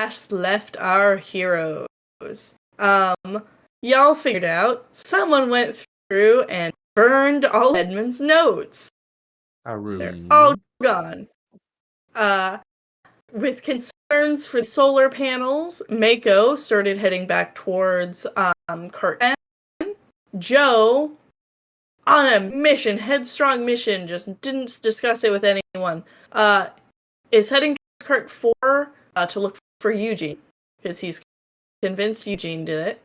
last left our heroes. Y'all figured out someone went through and burned all Edmund's notes. They're all gone. With concerns for the solar panels, Mako started heading back towards Cart 10. Joe, on a mission, headstrong mission, just didn't discuss it with anyone, is heading to Cart 4 to look for Eugene, because he's convinced Eugene did it.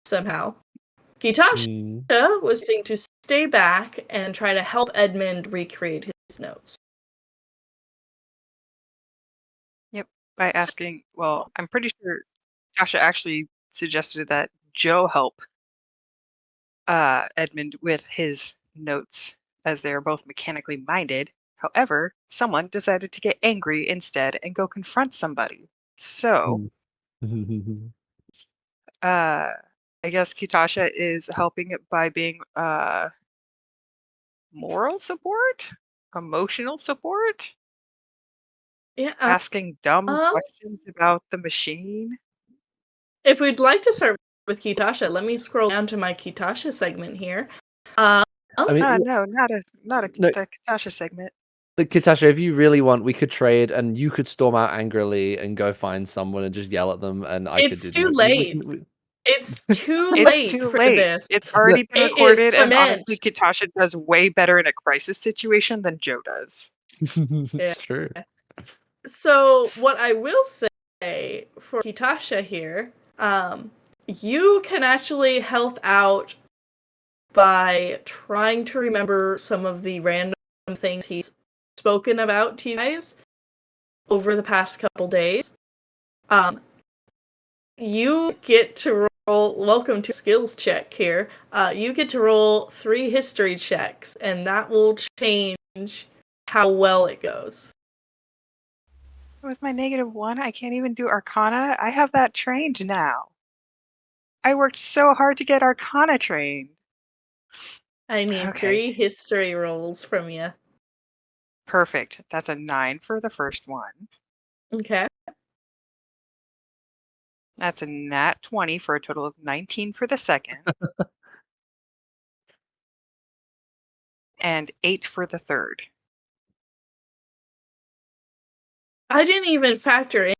Somehow. Kitasha was going to stay back and try to help Edmund recreate his notes. Yep, by asking, well, I'm pretty sure Tasha actually suggested that Joe help Edmund with his notes, as they are both mechanically minded. However, someone decided to get angry instead and go confront somebody. So, I guess Kitasha is helping it by being moral support, emotional support, asking dumb questions about the machine. If we'd like to start with Kitasha, let me scroll down to my Kitasha segment here. No, not a the Kitasha segment. The Kitasha, if you really want, we could trade, and you could storm out angrily and go find someone and just yell at them, and I could do too late. It's too late for this. It's already been recorded, and honestly, Kitasha does way better in a crisis situation than Joe does. It's true. So, what I will say for Kitasha here, you can actually help out by trying to remember some of the random things he's spoken about to you guys over the past couple days. You get to roll, welcome to skills check here, you get to roll 3 history checks, and that will change how well it goes. With my -1, I can't even do Arcana. I have that trained now. I worked so hard to get Arcana trained. I need 3 history rolls from you. Perfect. That's a 9 for the first one. Okay. That's a nat 20 for a total of 19 for the second. And 8 for the third. I didn't even factor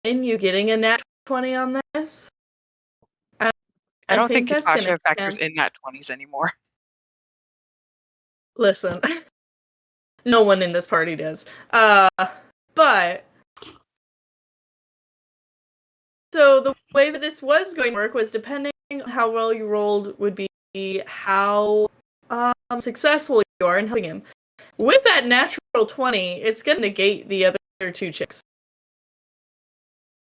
in you getting a nat 20 on this. I don't think Kitasha factors in nat 20s anymore. Listen, no one in this party does. But so the way that this was going to work was depending on how well you rolled would be how successful you are in helping him. With that natural 20, it's going to negate the other 2 checks.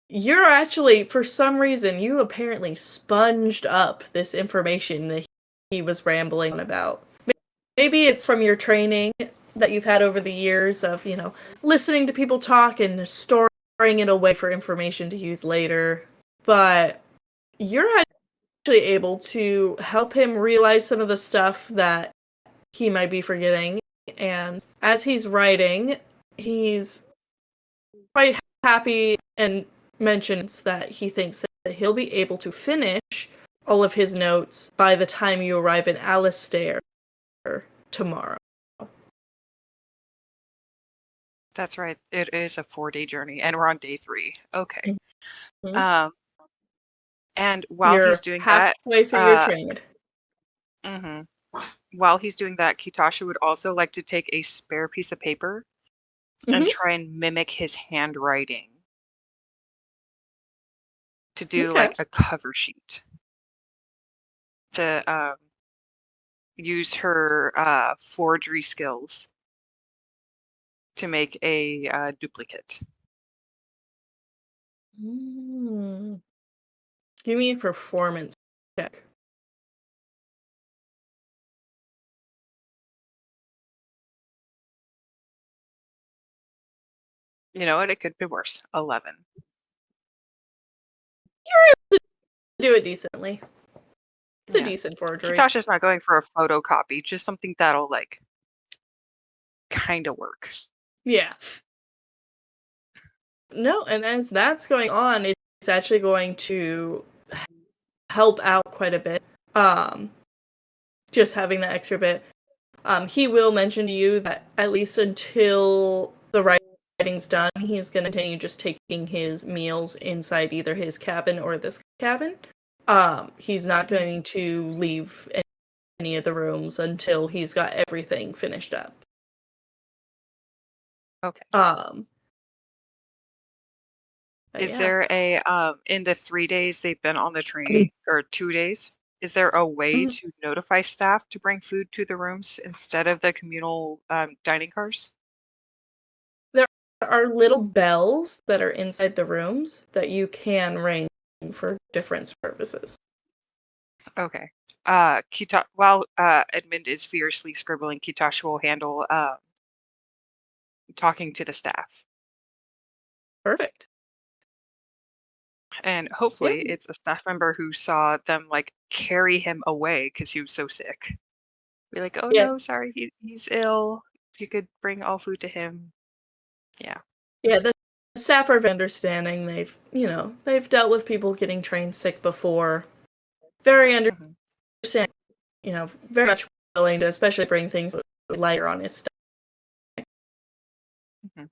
You're actually, for some reason, you apparently sponged up this information that he was rambling on about. Maybe it's from your training that you've had over the years of, listening to people talk and storing it away for information to use later. But you're actually able to help him realize some of the stuff that he might be forgetting. And as he's writing, he's quite happy and mentions that he thinks that he'll be able to finish all of his notes by the time you arrive in Alistair tomorrow. That's right. It is a 4-day journey, and we're on day 3. Okay. Mm-hmm. And while he's doing halfway through your training. While he's doing that, Kitasha would also like to take a spare piece of paper and try and mimic his handwriting to do like a cover sheet to use her forgery skills to make a duplicate. Give me a performance check. You know what? It could be worse. 11. You're able to do it decently. It's a decent forgery. Kitasha's not going for a photocopy, just something that'll like kind of work. Yeah. No, and as that's going on, it's actually going to help out quite a bit. Just having that extra bit. He will mention to you that at least until the writing's done, he's going to continue just taking his meals inside either his cabin or this cabin. He's not going to leave any of the rooms until he's got everything finished up. Okay. Is there a in the 3 days they've been on the train, or 2 days, is there a way to notify staff to bring food to the rooms instead of the communal dining cars? There are little bells that are inside the rooms that you can ring for different purposes. Okay. While Edmund is fiercely scribbling, Kitashi will handle talking to the staff. Perfect. And hopefully it's a staff member who saw them like carry him away because he was so sick. Be like, oh Yeah. no, sorry, he's ill. You could bring all food to him. Yeah. Yeah, the staff are of understanding. They've dealt with people getting trained sick before. Very Mhm. understanding, very much willing to especially bring things lighter on his stomach. Mhm.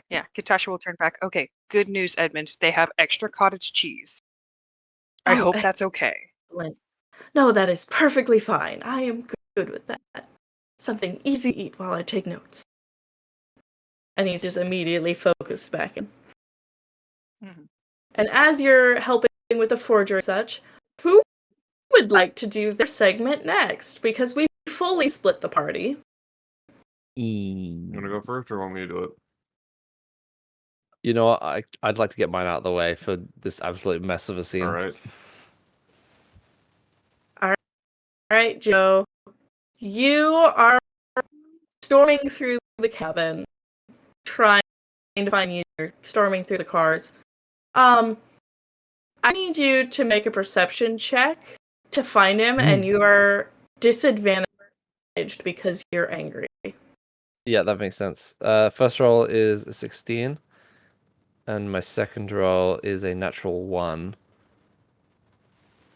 Yeah, Kitashi will turn back. Okay, good news, Edmund. They have extra cottage cheese. I Oh, hope that's okay. excellent. No, that is perfectly fine. I am good with that. Something easy to eat while I take notes. And he's just immediately focused back in. Mhm. And as you're helping with the forger and such, who would like to do their segment next? Because we fully split the party. You want to go first or want me to do it? You know what? I'd like to get mine out of the way for this absolute mess of a scene. All right. All right, Joe. You are storming through the cabin, trying to find you. Storming through the cars. I need you to make a perception check to find him, and you are disadvantaged because you're angry. Yeah, that makes sense. First roll is a 16, and my second roll is a natural 1.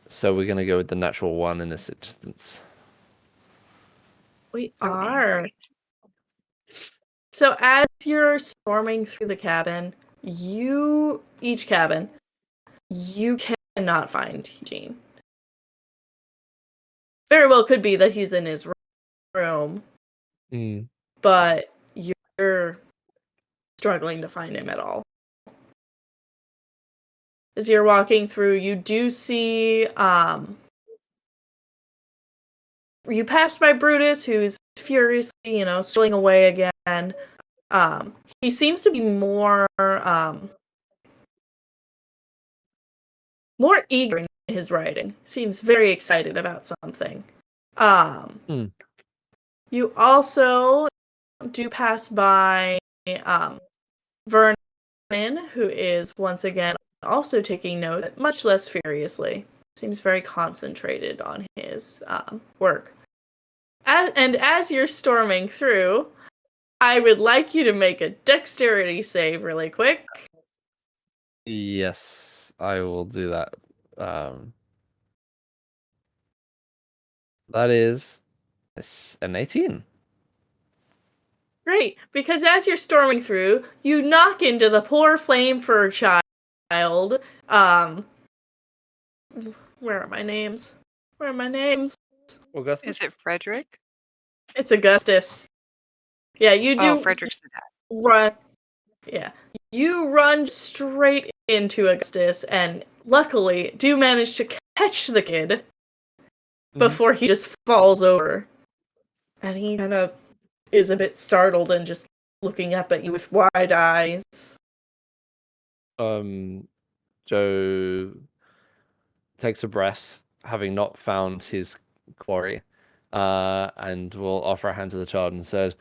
So we're gonna go with the natural 1 in this instance. We So are. angry. So as you're storming through the cabin, each cabin, you cannot find Eugene. Very well could be that he's in his room, but you're struggling to find him at all. As you're walking through, you do see, you pass by Brutus, who's furiously, swirling away again. He seems to be more eager in his writing. Seems very excited about something. You also do pass by Vernon, who is once again also taking note, much less furiously. Seems very concentrated on his work. As you're storming through, I would like you to make a dexterity save really quick. Yes, I will do that. That is an 18. Great, because as you're storming through, you knock into the poor flame fur child. Where are my names? Augustus? Is it Frederick? It's Augustus. Yeah, you do. Oh, Frederick's the dad. Run. Yeah, you run straight into Augustus, and luckily do manage to catch the kid before he just falls over. And he kind of is a bit startled and just looking up at you with wide eyes. Joe takes a breath, having not found his quarry, and will offer a hand to the child and said,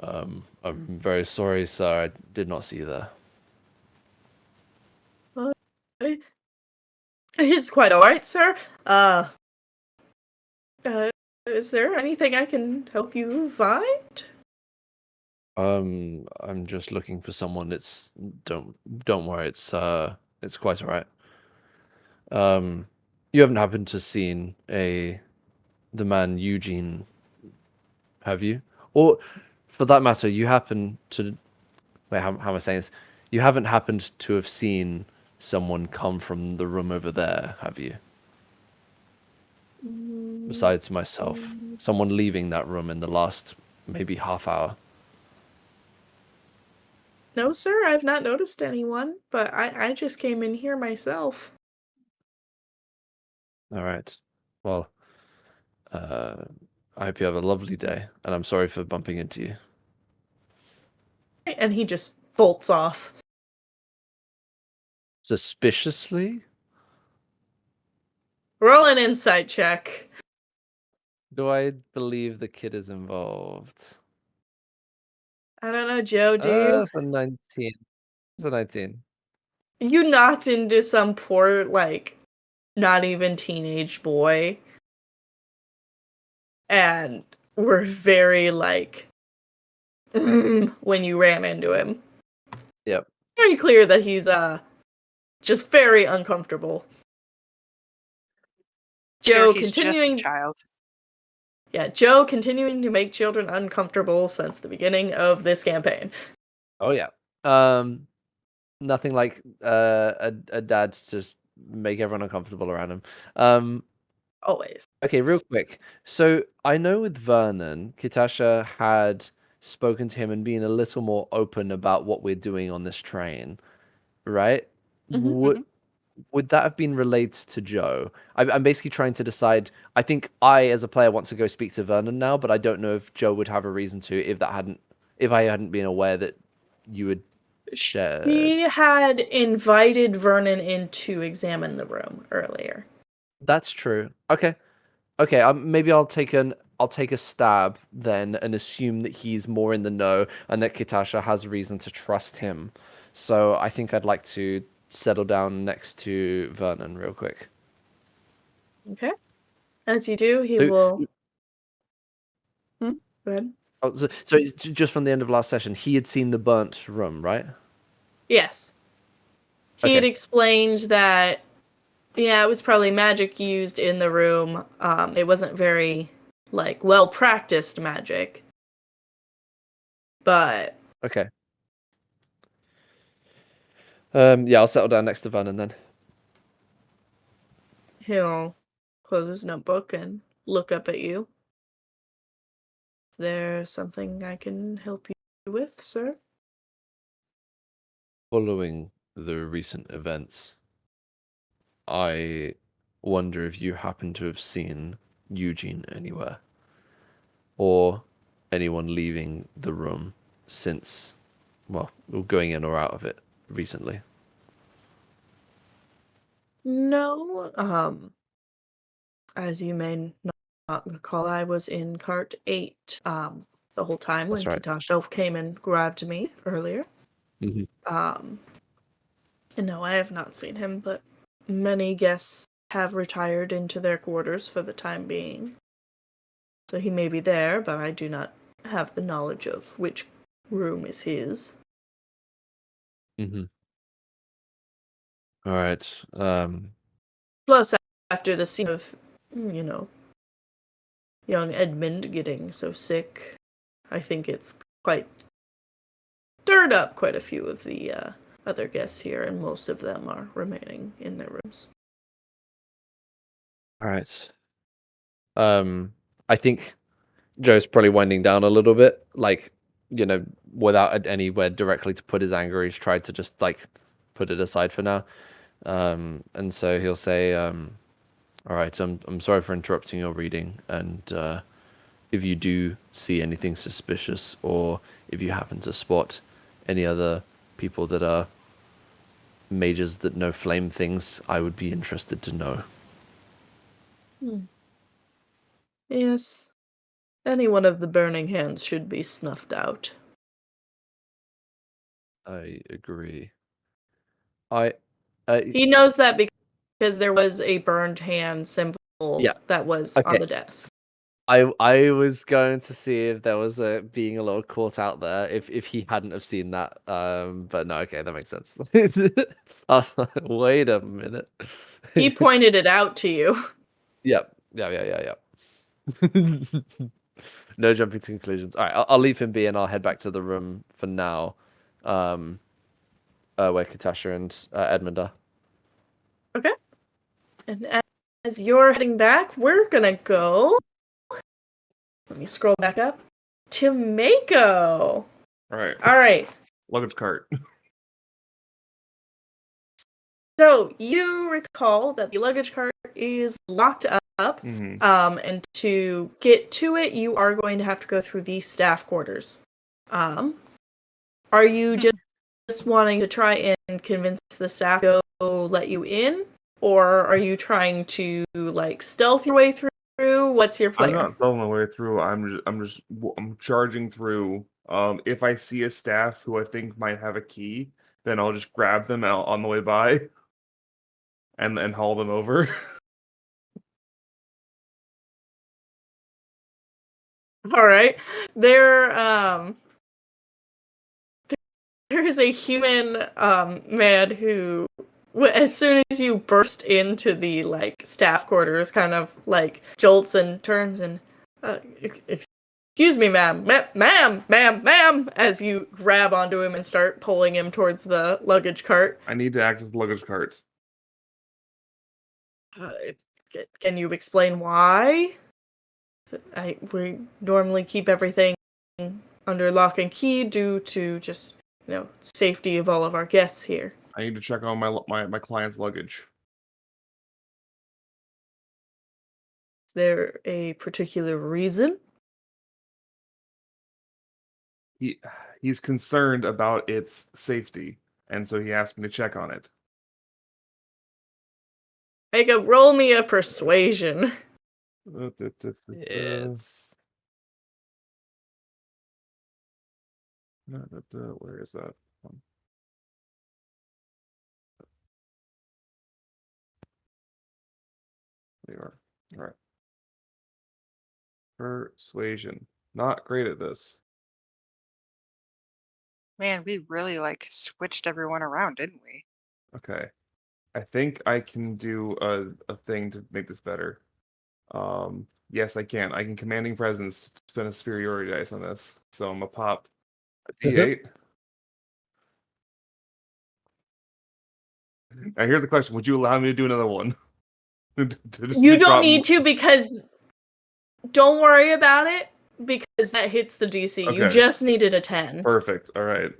I'm very sorry, sir. I did not see you there. He's quite alright, sir. Is there anything I can help you find? I'm just looking for someone. Don't worry. It's quite all right. You haven't happened to seen the man Eugene, have you? Or, for that matter, you happen to wait. How am I saying this? You haven't happened to have seen someone come from the room over there, have you? Besides myself, someone leaving that room in the last maybe half hour. No, sir, I've not noticed anyone, but I just came in here myself. All right. Well, I hope you have a lovely day, and I'm sorry for bumping into you. And he just bolts off. Suspiciously? Roll an insight check. Do I believe the kid is involved? I don't know, Joe, do you? It's a 19. It's a 19. You knocked into some poor, like, not even teenage boy. And were very, like, when you ran into him. Yep. Very clear that he's, just very uncomfortable. Joe He's continuing... just a child. Yeah, Joe continuing to make children uncomfortable since the beginning of this campaign. Oh yeah. Nothing like a dad to just make everyone uncomfortable around him. Always. Okay, real quick. So I know with Vernon, Kitasha had spoken to him and been a little more open about what we're doing on this train, right? Would that have been related to Joe? I'm basically trying to decide. I think I, as a player, want to go speak to Vernon now, but I don't know if Joe would have a reason to if I hadn't been aware that you would share. He had invited Vernon in to examine the room earlier. That's true. Okay. Maybe I'll take a stab then and assume that he's more in the know and that Kitasha has reason to trust him. So I think I'd like to settle down next to Vernon real quick. Okay. As you do, he So- will... Go ahead. Oh, so just from the end of last session, he had seen the burnt room, right? Yes. He had Okay. explained that, yeah, it was probably magic used in the room. It wasn't very, like, well-practiced magic. But... Okay. Yeah, I'll settle down next to Vernon then. He'll close his notebook and look up at you. Is there something I can help you with, sir? Following the recent events, I wonder if you happen to have seen Eugene anywhere, or anyone leaving the room since, well, going in or out of it recently. No, as you may not recall, I was in cart 8, the whole time when That's right. Kitasha came and grabbed me earlier. Mm-hmm. And no, I have not seen him, but many guests have retired into their quarters for the time being. So he may be there, but I do not have the knowledge of which room is his. Mm-hmm. All right. Plus, after the scene of, young Edmund getting so sick, I think it's quite stirred up quite a few of the other guests here, and most of them are remaining in their rooms. All right. I think Joe's probably winding down a little bit, like, without anywhere directly to put his anger. He's tried to just like put it aside for now. And so he'll say, all right, I'm sorry for interrupting your reading, and if you do see anything suspicious, or if you happen to spot any other people that are mages that know flame things, I would be interested to know. Yes. Any one of the burning hands should be snuffed out. I agree. I He knows that because there was a burned hand symbol Yeah. that was Okay. on the desk. I was going to see if there was being a little caught out there if he hadn't have seen that. But no, okay, that makes sense. I was like, wait a minute. He pointed it out to you. Yep. Yeah. No jumping to conclusions. All right, I'll leave him be, and I'll head back to the room for now. Where Katasha and Edmund are. Okay. And as you're heading back, we're gonna go. Let me scroll back up to Mako. All right. All right. Luggage cart. So you recall that the luggage cart is locked up. Mm-hmm. And to get to it, you are going to have to go through the staff quarters. Are you just wanting to try and convince the staff to let you in, or are you trying to like stealth your way through? What's your plan? I'm not stealing my way through. I'm charging through. If I see a staff who I think might have a key, then I'll just grab them out on the way by, and haul them over. All right. There is a human man who, as soon as you burst into the like staff quarters, kind of like jolts and turns and excuse me, ma'am, ma'am, as you grab onto him and start pulling him towards the luggage cart. I need to access the luggage cart. Can you explain why? We normally keep everything under lock and key due to just, safety of all of our guests here. I need to check on my client's luggage. Is there a particular reason? He's concerned about its safety, and so he asked me to check on it. Roll me a persuasion. Yes. Where is that? There you are. All right. Persuasion. Not great at this. Man, we really like switched everyone around, didn't we? Okay. I think I can do a thing to make this better. Yes, I can. I can commanding presence spend a superiority dice on this. So I'm gonna pop a D8. Now here's the question: would you allow me to do another one? You don't need to, because don't worry about it, because that hits the DC. Okay. You just needed a 10. Perfect. All right.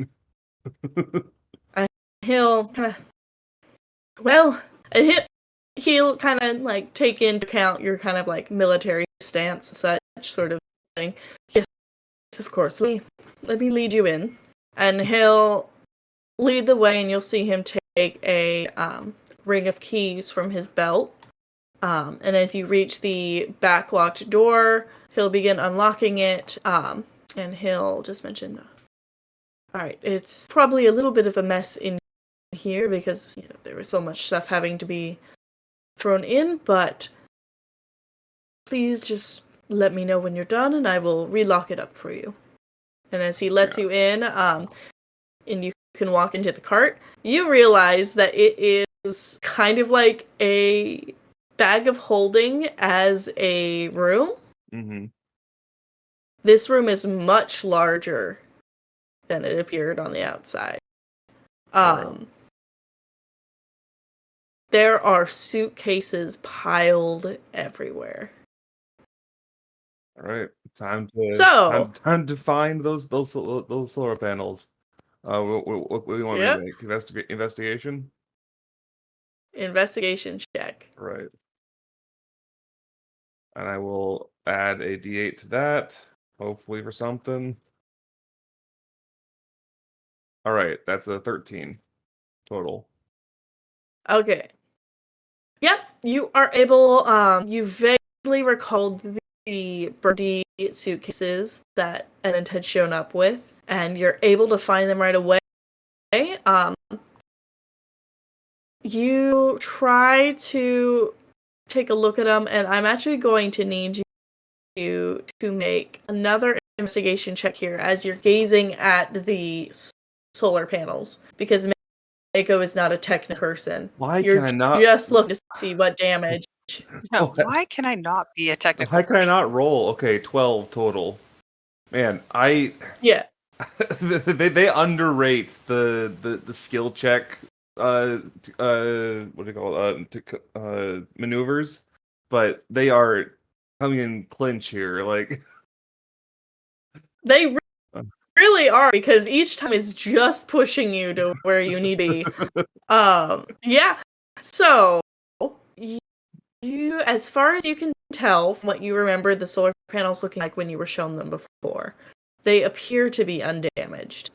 He'll kind of like take into account your kind of like military stance, such sort of thing. Yes, of course. Let me lead you in, and he'll lead the way, and you'll see him take a ring of keys from his belt. And as you reach the back locked door, he'll begin unlocking it, and he'll just mention, all right, it's probably a little bit of a mess in here because there was so much stuff having to be thrown in, but please just let me know when you're done and I will relock it up for you. And as he lets you in, and you can walk into the cart, you realize that it is kind of like a bag of holding as a room. Mm-hmm. This room is much larger than it appeared on the outside. There are suitcases piled everywhere. All right, time to find those solar panels. What do you want me to make? Investigation. Investigation check. Right. And I will add a D8 to that, hopefully for something. All right, that's a 13 total. Okay. Yep, you are able, you vaguely recalled the Birdie suitcases that Edmund had shown up with, and you're able to find them right away. You try to take a look at them, and I'm actually going to need you to make another investigation check here as you're gazing at the solar panels, because Mako is not a technical person. Why You're can I not? just looking to see what damage. Yeah, Okay. why can I not be a technical Why can I person? not roll? Okay, 12 total. Man, Yeah. they underrate the skill check what do you call it, maneuvers, but they are coming in clinch here. Like They really are, because each time it's just pushing you to where you need to be. Yeah. So you, as far as you can tell from what you remember the solar panels looking like when you were shown them before, they appear to be undamaged.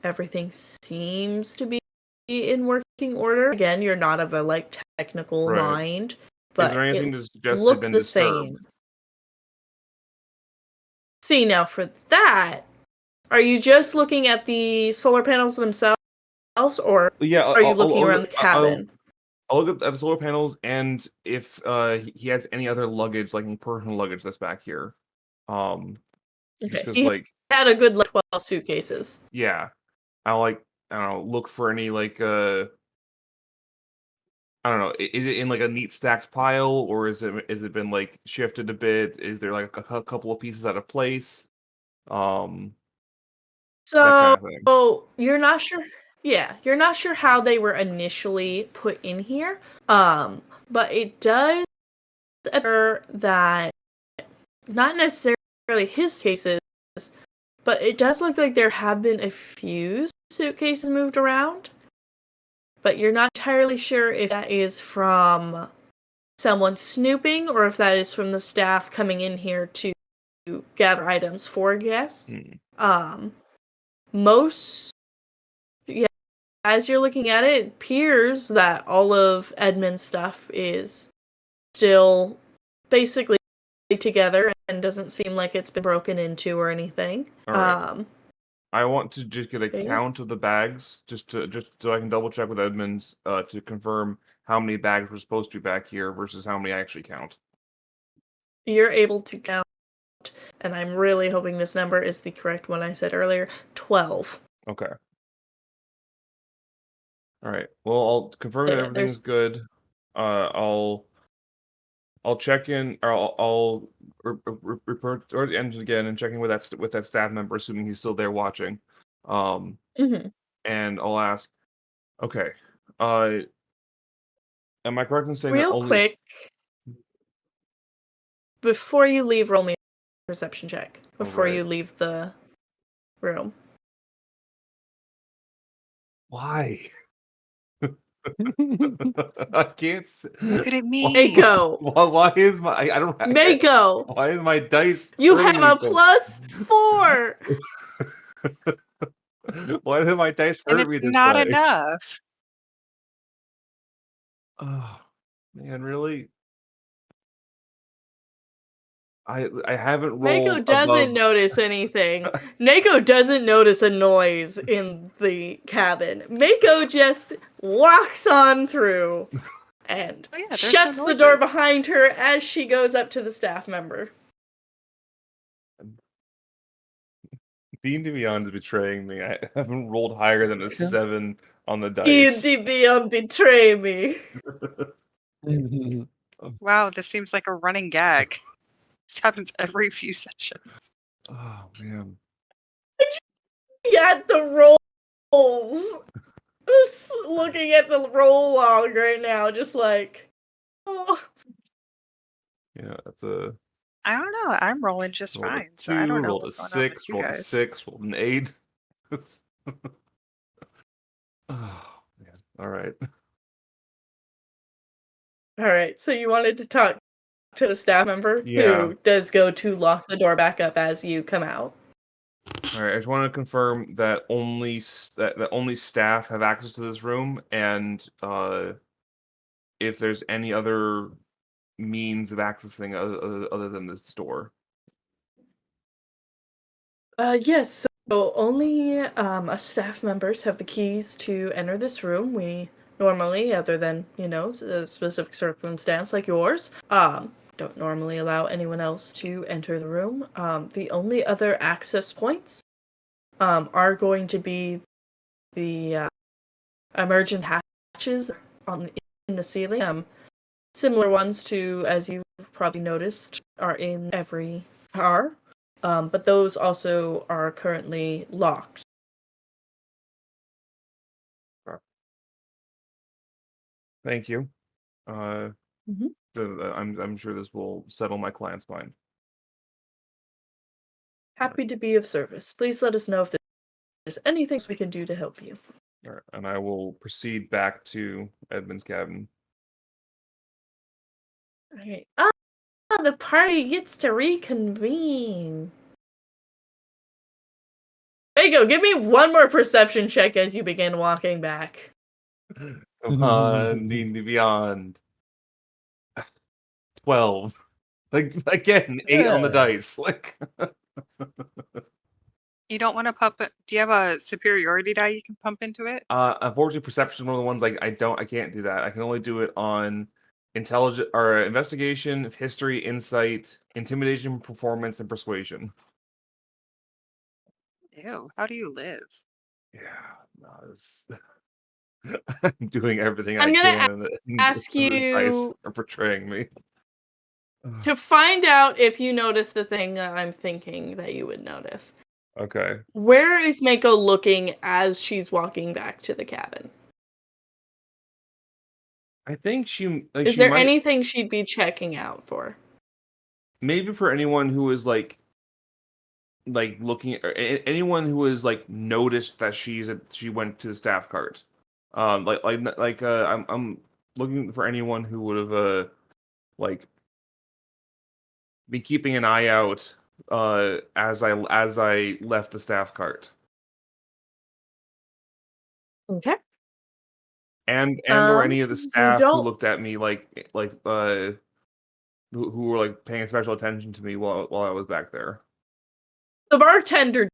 Everything seems to be in working order. Again, you're not of a technical Right. mind, Is but there anything it to suggest they've looks been the disturbed? same. See, now for that, are you just looking at the solar panels themselves, or Yeah, are you looking around the cabin? I'll look at the solar panels and if he has any other luggage, like any personal luggage that's back here. Just Okay, because, he like, had a good 12 suitcases. yeah, I don't know, look for any I don't know, is it in like a neat stacked pile, or is it been like shifted a bit? Is there like a couple of pieces out of place? That kind So of thing. you're not sure. Yeah, you're not sure how they were initially put in here. But it does appear that not necessarily his cases, but it does look like there have been a few suitcases moved around. But you're not entirely sure if that is from someone snooping or if that is from the staff coming in here to gather items for guests. Most, yeah, as you're looking at it, it appears that all of Edmund's stuff is still basically together and doesn't seem like it's been broken into or anything. All right. I want to just get a Okay. count of the bags, just so I can double check with Edmonds to confirm how many bags were supposed to be back here versus how many I actually count. You're able to count, and I'm really hoping this number is the correct one I said earlier, 12. Okay. All right. Well, I'll confirm that Yeah, everything's good. I'll check in, or I'll report towards the end again and check in with that staff member, assuming he's still there watching. Mhm. And I'll ask, okay, am I correct in saying that Real only? quick, before you leave, roll me a perception check before Alright. you leave the room. Why? I can't. Look at me. Mako! Why is my? I don't. Mako! Why is my dice? You hurting have me a so- +4! Why did my dice And hurt it's me this not way? enough. Oh man, really? I haven't Mako rolled doesn't above. notice anything. Mako doesn't notice a noise in the cabin. Mako just walks on through and Oh, yeah, there's no shuts the door noises. behind her as she goes up to the staff member. D&D Beyond is betraying me. I haven't rolled higher than a 7 on the dice. E&D Beyond betray me. Wow, this seems like a running gag. This happens every few sessions. Oh man. At the rolls. Just looking at the roll log right now, just like, oh. Yeah, that's a I don't know. I'm rolling just rolled a fine, so I 2, don't know rolled a what's going on with 6, you rolled a guys. 6, rolled an 8. Oh man. All right. Alright, so you wanted to talk to the staff member Yeah. who does go to lock the door back up as you come out. All right. I just want to confirm that that only staff have access to this room, and if there's any other means of accessing other than this door. Yes, so only us staff members have the keys to enter this room. We normally, other than, a specific circumstance like yours, don't normally allow anyone else to enter the room. The only other access points are going to be the emergent hatches in the ceiling. Similar ones to, as you've probably noticed, are in every car. But those also are currently locked. Thank you. Mhm. I'm sure this will settle my client's mind. Happy to be of service. Please let us know if there's anything we can do to help you. All right, and I will proceed back to Edmund's cabin. Alright. The party gets to reconvene. Vego, give me one more perception check as you begin walking back. Come on, need to beyond 12. Like again, 8 on the dice. Like You don't want to pump it. Do you have a superiority die you can pump into it? unfortunately, perception is one of the ones I can't do that. I can only do it on intelligence or investigation, history, insight, intimidation, performance, and persuasion. Ew, how do you live? Yeah, no, I'm doing everything I'm I gonna can, and ask the dice you are portraying me. to find out if you notice the thing that I'm thinking that you would notice. Okay. Where is Mako looking as she's walking back to the cabin? I think Is she there might anything she'd be checking out for? maybe for anyone who is like looking or anyone who has like noticed that she went to the staff cart. I'm looking for anyone who would have like be keeping an eye out as I left the staff cart. Okay. And or any of the You staff who don't. looked at me who were like paying special attention to me while I was back there. The bartender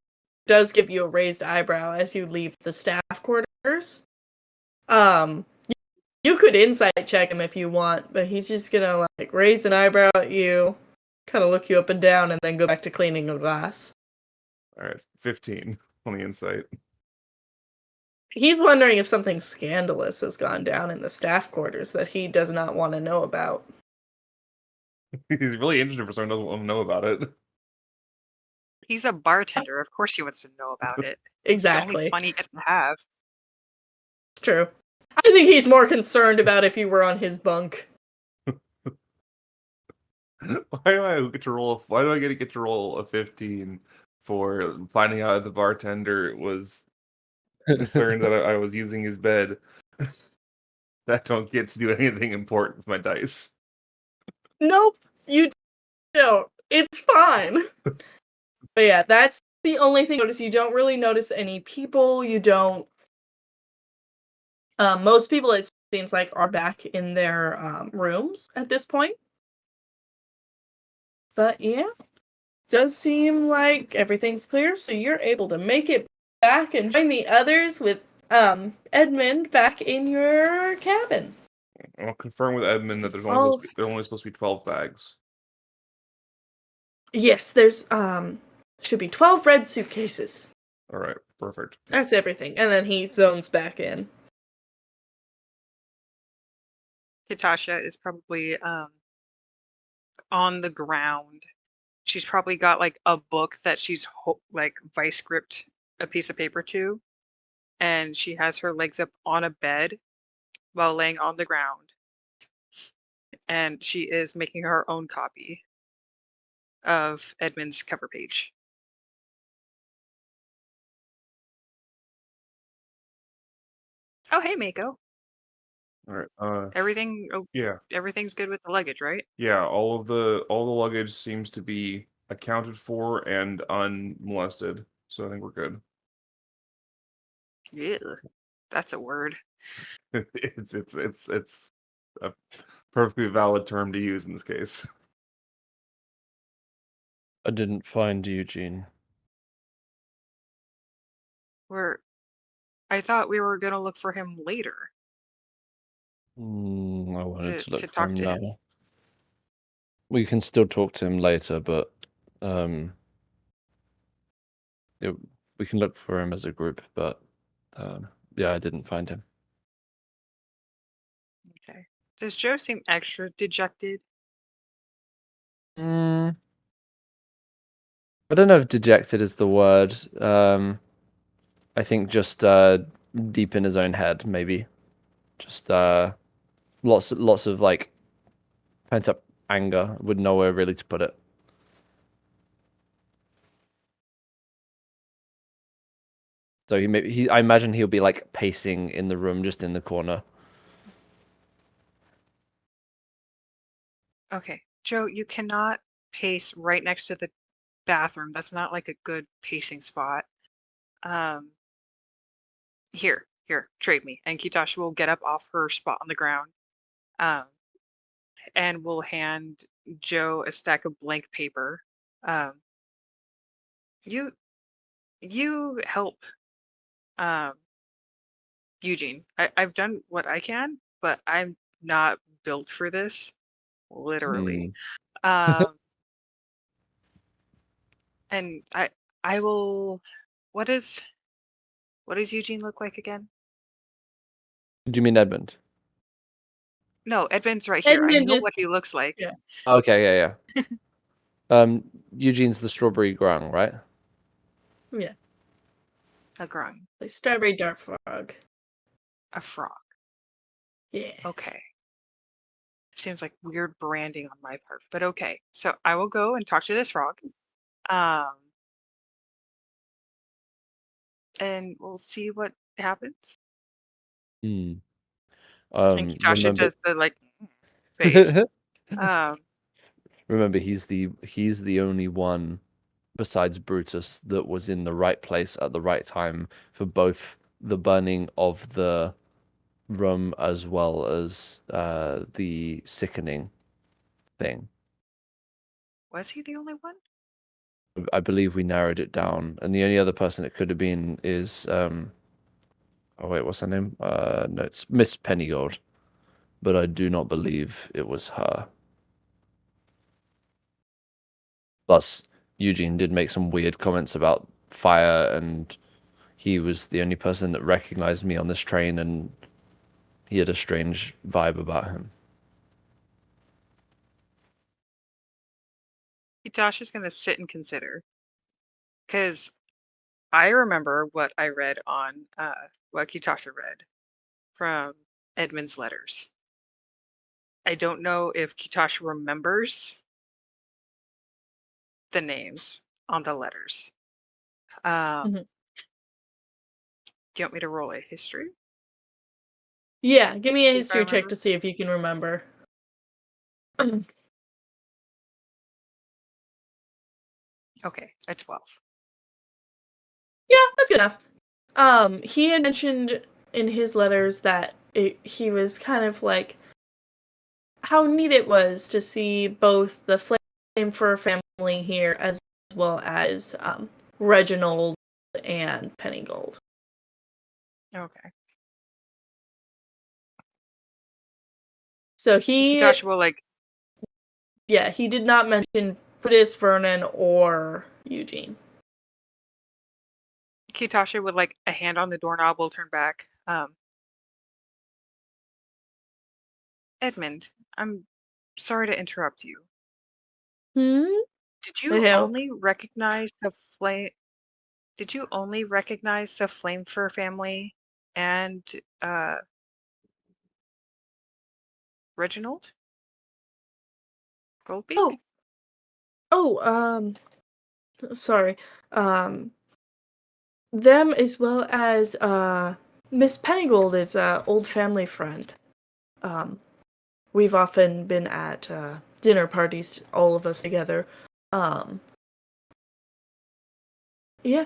does give you a raised eyebrow as you leave the staff quarters. Um, you could insight check him if you want, but he's just gonna like raise an eyebrow at you, kind of look you up and down, and then go back to cleaning the glass. All right, 15 on the insight. He's wondering if something scandalous has gone down in the staff quarters that he does not want to know about. He's really interested for someone who doesn't want to know about it. He's a bartender. Of course he wants to know about it. Exactly. It's the only fun he gets to have. It's true. I think he's more concerned about if you were on his bunk. Why do I get to roll a 15 for finding out the bartender was concerned that I was using his bed? That don't get to do anything important with my dice. Nope, you don't. It's fine. But yeah, that's the only thing you notice. You don't really notice any people. You don't. Most people, it seems like, are back in their rooms at this point. But yeah, does seem like everything's clear, so you're able to make it back and join the others with Edmund back in your cabin. I'll confirm with Edmund that there's only supposed to be 12 bags. Yes, there's should be 12 red suitcases. All right, perfect. That's everything. And then he zones back in. Katasha is probably on the ground. She's probably got like a book that she's like vice gripped a piece of paper to, and she has her legs up on a bed while laying on the ground, and she is making her own copy of Edmund's cover page. Oh, hey, Mako. All right. Everything. Oh, Yeah. Everything's good with the luggage, right? Yeah. All the luggage seems to be accounted for and unmolested, so I think we're good. Yeah, that's a word. It's a perfectly valid term to use in this case. I didn't find Eugene. I thought we were gonna look for him later. I wanted to look to for talk him to now. him. We can still talk to him later, but we can look for him as a group. But yeah, I didn't find him. Okay. Does Joe seem extra dejected? I don't know if dejected is the word. I think just deep in his own head, maybe. Just lots of like pent up anger with nowhere really to put it. So I imagine he'll be like pacing in the room just in the corner. Okay. Joe, you cannot pace right next to the bathroom. That's not like a good pacing spot. Here, trade me. And Kitashi will get up off her spot on the ground. And will hand Joe a stack of blank paper. Um, you help Eugene. I've done what I can, but I'm not built for this, literally. Um, and I will. What is Eugene look like again? Do you mean Edmund? No, Edmund's right here. I Edmund know is what he looks like. yeah. Okay, yeah. Eugene's the strawberry grung, right? Yeah. A grung, Like strawberry dart frog. a frog. Yeah. Okay. Seems like weird branding on my part, but okay. So I will go and talk to this frog. And we'll see what happens. Hmm. And Kitasha Remember does the like face. Um, remember he's the only one besides Brutus that was in the right place at the right time for both the burning of the room as well as the sickening thing. was he the only one? I believe we narrowed it down, and the only other person it could have been is oh wait, what's her name? No, it's Miss Pennygold, but I do not believe it was her. Plus, Eugene did make some weird comments about fire, and he was the only person that recognized me on this train, and he had a strange vibe about him. Kitasha's gonna sit and consider. Because I remember what I read on what Kitasha read from Edmund's letters. I don't know if Kitasha remembers the names on the letters. Mhm. Do you want me to roll a history? Yeah, give me a See if I history check remember. to see if you can remember. Okay, a 12. Yeah, that's good enough. He had mentioned in his letters that he was kind of like how neat it was to see both the Flame Fur family here as well as Reginald and Pennygold. Okay. So he Kitasha will like he did not mention Brutus, Vernon, or Eugene. Kitasha with like a hand on the doorknob will turn back. Edmund, I'm sorry to interrupt you. Hmm? Did you The hell? only recognize the flame? Did you only recognize the Flame Fur family and Reginald Goldbeak? Oh, sorry. Them as well as Miss Pennygold is a old family friend. Um, we've often been at dinner parties, all of us together. Um, yeah,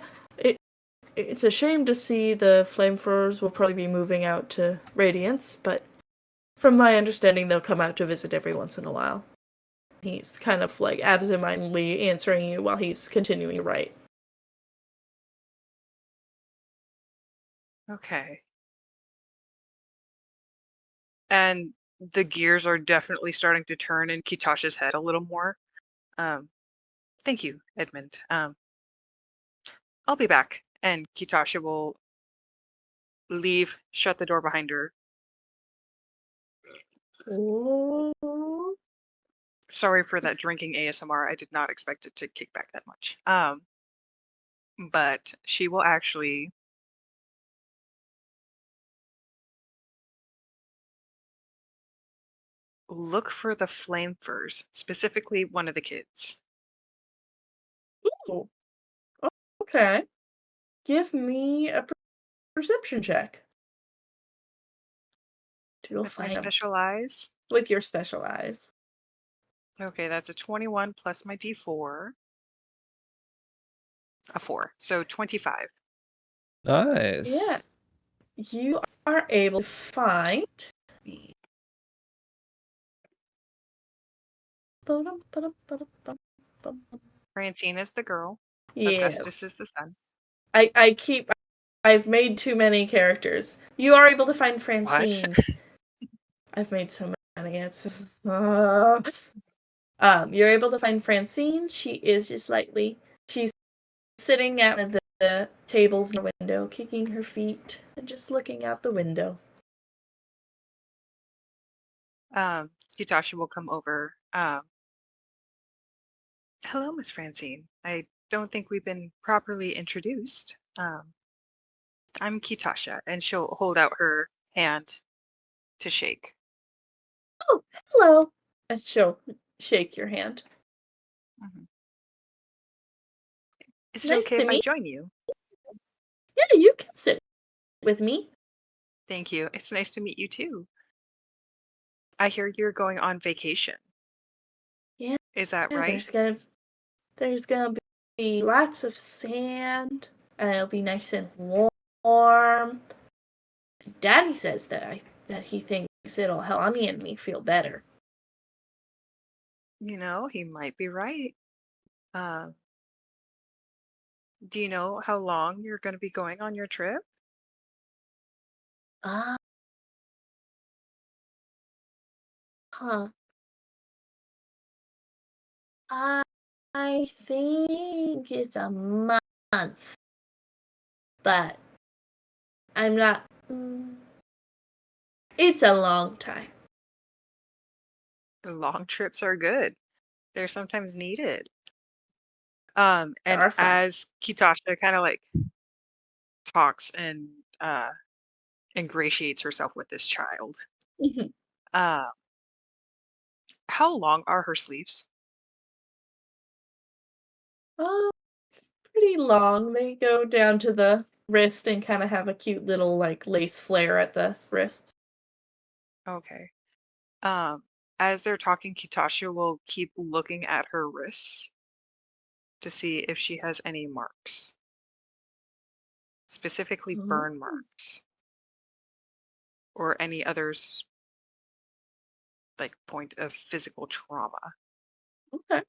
it's a shame to see the Flamethrowers will probably be moving out to Radiance, but from my understanding, they'll come out to visit every once in a while. He's kind of like absentmindedly answering you while he's continuing to write. Okay. And the gears are definitely starting to turn in Kitasha's head a little more. Thank you, Edmund. I'll be back. And Kitasha will leave, shut the door behind her. Ooh. Sorry for that drinking ASMR. I did not expect it to kick back that much. But she will actually look for the flame furs, specifically one of the kids. Ooh. Okay. Give me a perception check. To go With my find them special eyes. with your special eyes. Okay, that's a 21 plus my D4. A 4. So 25. Nice. Yeah. You are able to find the Francine is the girl. yes. Augustus is the son. I've made too many characters. You are able to find What? Francine. I've made so many. It's you're able to find Francine. She is just she's sitting at one of the tables in the window, kicking her feet and just looking out the window. Kitasha will come over. Hello, Miss Francine. I don't think we've been properly introduced. I'm Kitasha, and she'll hold out her hand to shake. Oh, hello. And she'll shake your hand. Mm-hmm. Is it Nice okay to if I meet join you? Yeah, you can sit with me. Thank you. It's nice to meet you too. I hear you're going on vacation. Yeah, Is that right? there's gonna be lots of sand, and it'll be nice and warm. Daddy says that he thinks it'll help Mommy and me feel better. You know, he might be right. Uh, do you know how long you're going to be going on your trip? Uh, huh. I think it's a month, but I'm not. It's a long time. Long trips are good. They're sometimes needed. They And are fun. as Kitasha kind of like talks and ingratiates herself with this child, Mhm. uh, how long are her sleeves? Oh, pretty long. They go down to the wrist and kind of have a cute little lace flare at the wrists. Okay. Um, as they're talking, Kitasha will keep looking at her wrists to see if she has any marks, specifically Oh, burn marks or any others like point of physical trauma. okay.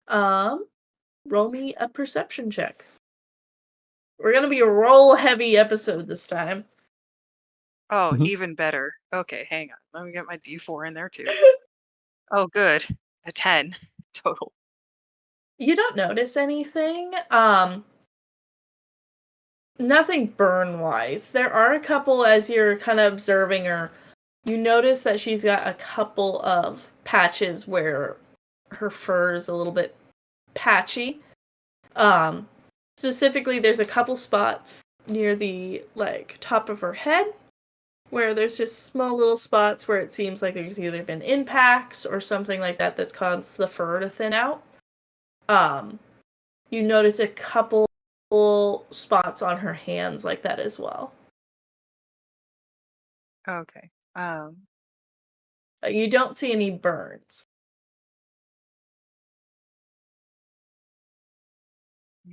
Um, roll me a perception check. We're gonna be a roll heavy episode this time. Oh, Mhm. even better. Okay, hang on. Let me get my D4 in there too. Oh, good. A 10 total. You don't notice anything. Nothing burn wise. There are a couple as you're kind of observing her. You notice that she's got a couple of patches where her fur is a little bit patchy. Um, Specifically, there's a couple spots near the top of her head where there's just small little spots where it seems like there's either been impacts or something like that that's caused the fur to thin out. You notice a couple spots on her hands like that as well. Okay. You don't see any burns.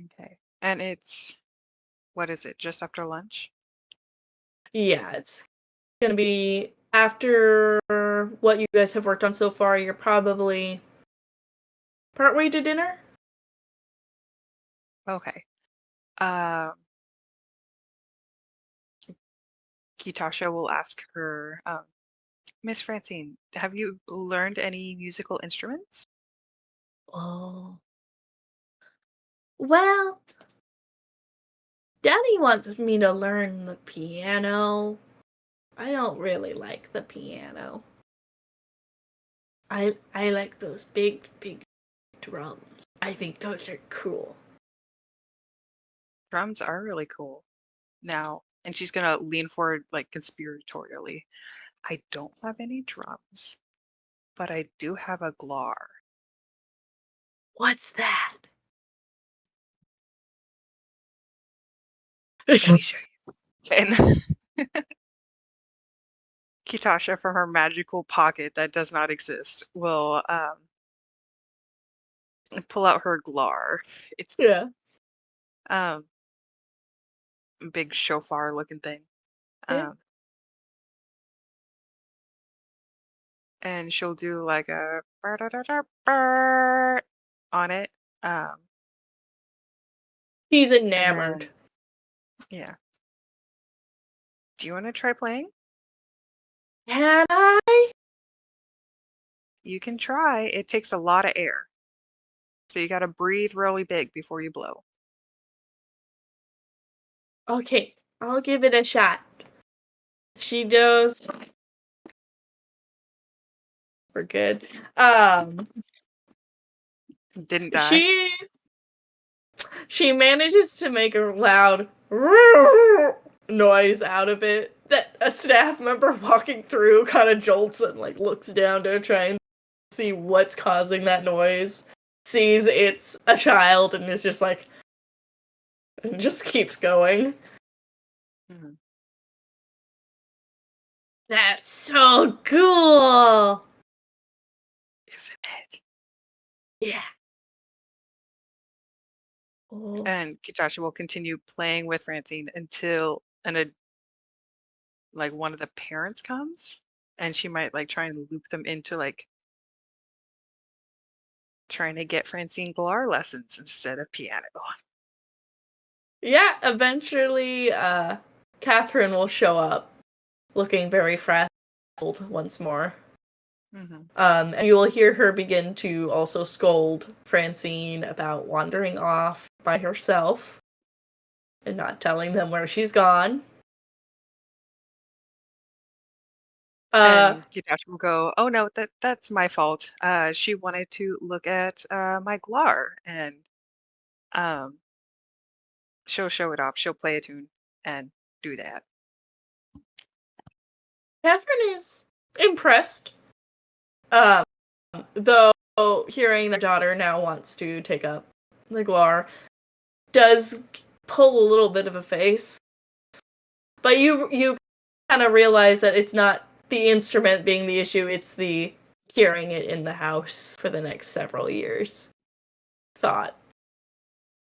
Okay. And it's what is it? Just after lunch? Yeah, it's gonna be after what you guys have worked on so far. You're probably partway to dinner. Okay. Um, Kitasha will ask her, Miss Francine, have you learned any musical instruments? Oh. Well, Daddy wants me to learn the piano. I don't really like the piano. I like those big drums. I think those are cool. Drums are really cool. Now, and she's gonna lean forward like conspiratorially. I don't have any drums, but I do have a glar. What's that? Let me show you. And Kitasha, from her magical pocket that does not exist, will pull out her glar. It's Yeah. um big shofar looking thing. Yeah. And she'll do like a on it. He's And enamored. then, yeah. Do you want to try playing? Can I? You can try. It takes a lot of air. So you got to breathe really big before you blow. Okay, I'll give it a shot. She does. We're good. Didn't die. She manages to make a loud noise out of it that a staff member walking through kind of jolts and like looks down to try and see what's causing that noise. Sees it's a child and is just like and just keeps going. Mhm. That's so cool. Isn't it? Yeah. Oh. And Kitasha will continue playing with Francine until like one of the parents comes, and she might like try and loop them into like trying to get Francine Galar lessons instead of piano. Yeah, eventually Catherine will show up looking very frazzled once more. Mm-hmm. And you will hear her begin to also scold Francine about wandering off by herself and not telling them where she's gone. And Kitasha will go, "Oh no, that's my fault. She wanted to look at my Glar, and um, she'll show it off. She'll play a tune and do that." Catherine is impressed. Though hearing that daughter now wants to take up the Glar does pull a little bit of a face. But you kind of realize that it's not the instrument being the issue, it's the hearing it in the house for the next several years. Thought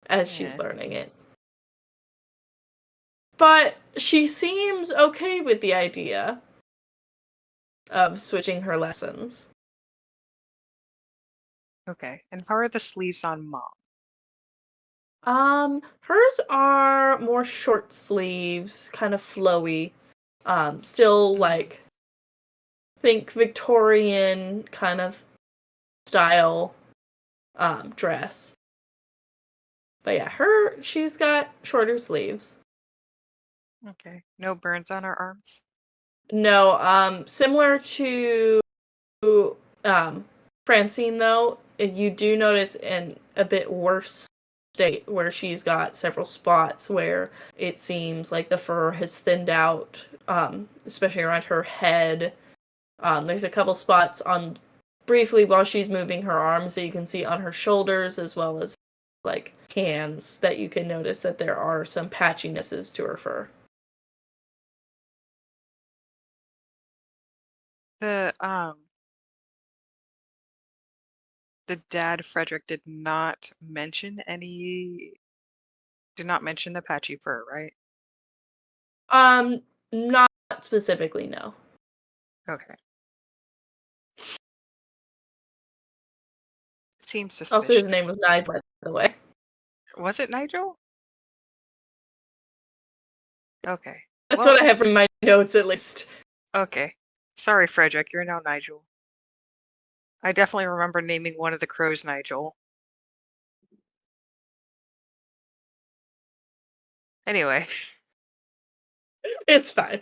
as she's Yeah. learning it. But she seems okay with the idea of switching her lessons. Okay. And how are the sleeves on Mom? Hers are more short sleeves, kind of flowy. Still like think Victorian kind of style dress. But yeah, she's got shorter sleeves. Okay. No burns on her arms? No, similar to Francine though, you do notice in a bit worse state where she's got several spots where it seems like the fur has thinned out, especially around her head. There's a couple spots on briefly while she's moving her arms that you can see on her shoulders as well as like hands that you can notice that there are some patchinesses to her fur. The dad Frederick did not mention the patchy fur, right? Not specifically, no. Okay. Seems Also, his suspicious. name was Nigel, by the way. Was it Nigel? Okay. That's Well, what I have in my notes, at least. okay. Sorry, Frederick, you're now Nigel. I definitely remember naming one of the crows Nigel. Anyway. It's fine.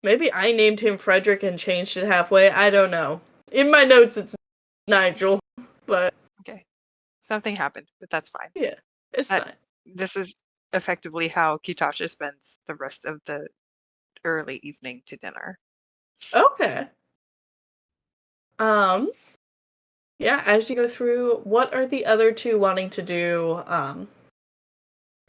Maybe I named him Frederick and changed it halfway. I don't know. In my notes, it's Nigel, but Okay. Something happened, but that's fine. yeah, it's fine. This is effectively how Kitasha spends the rest of the early evening to dinner. Okay. Yeah, as you go through, what are the other two wanting to do?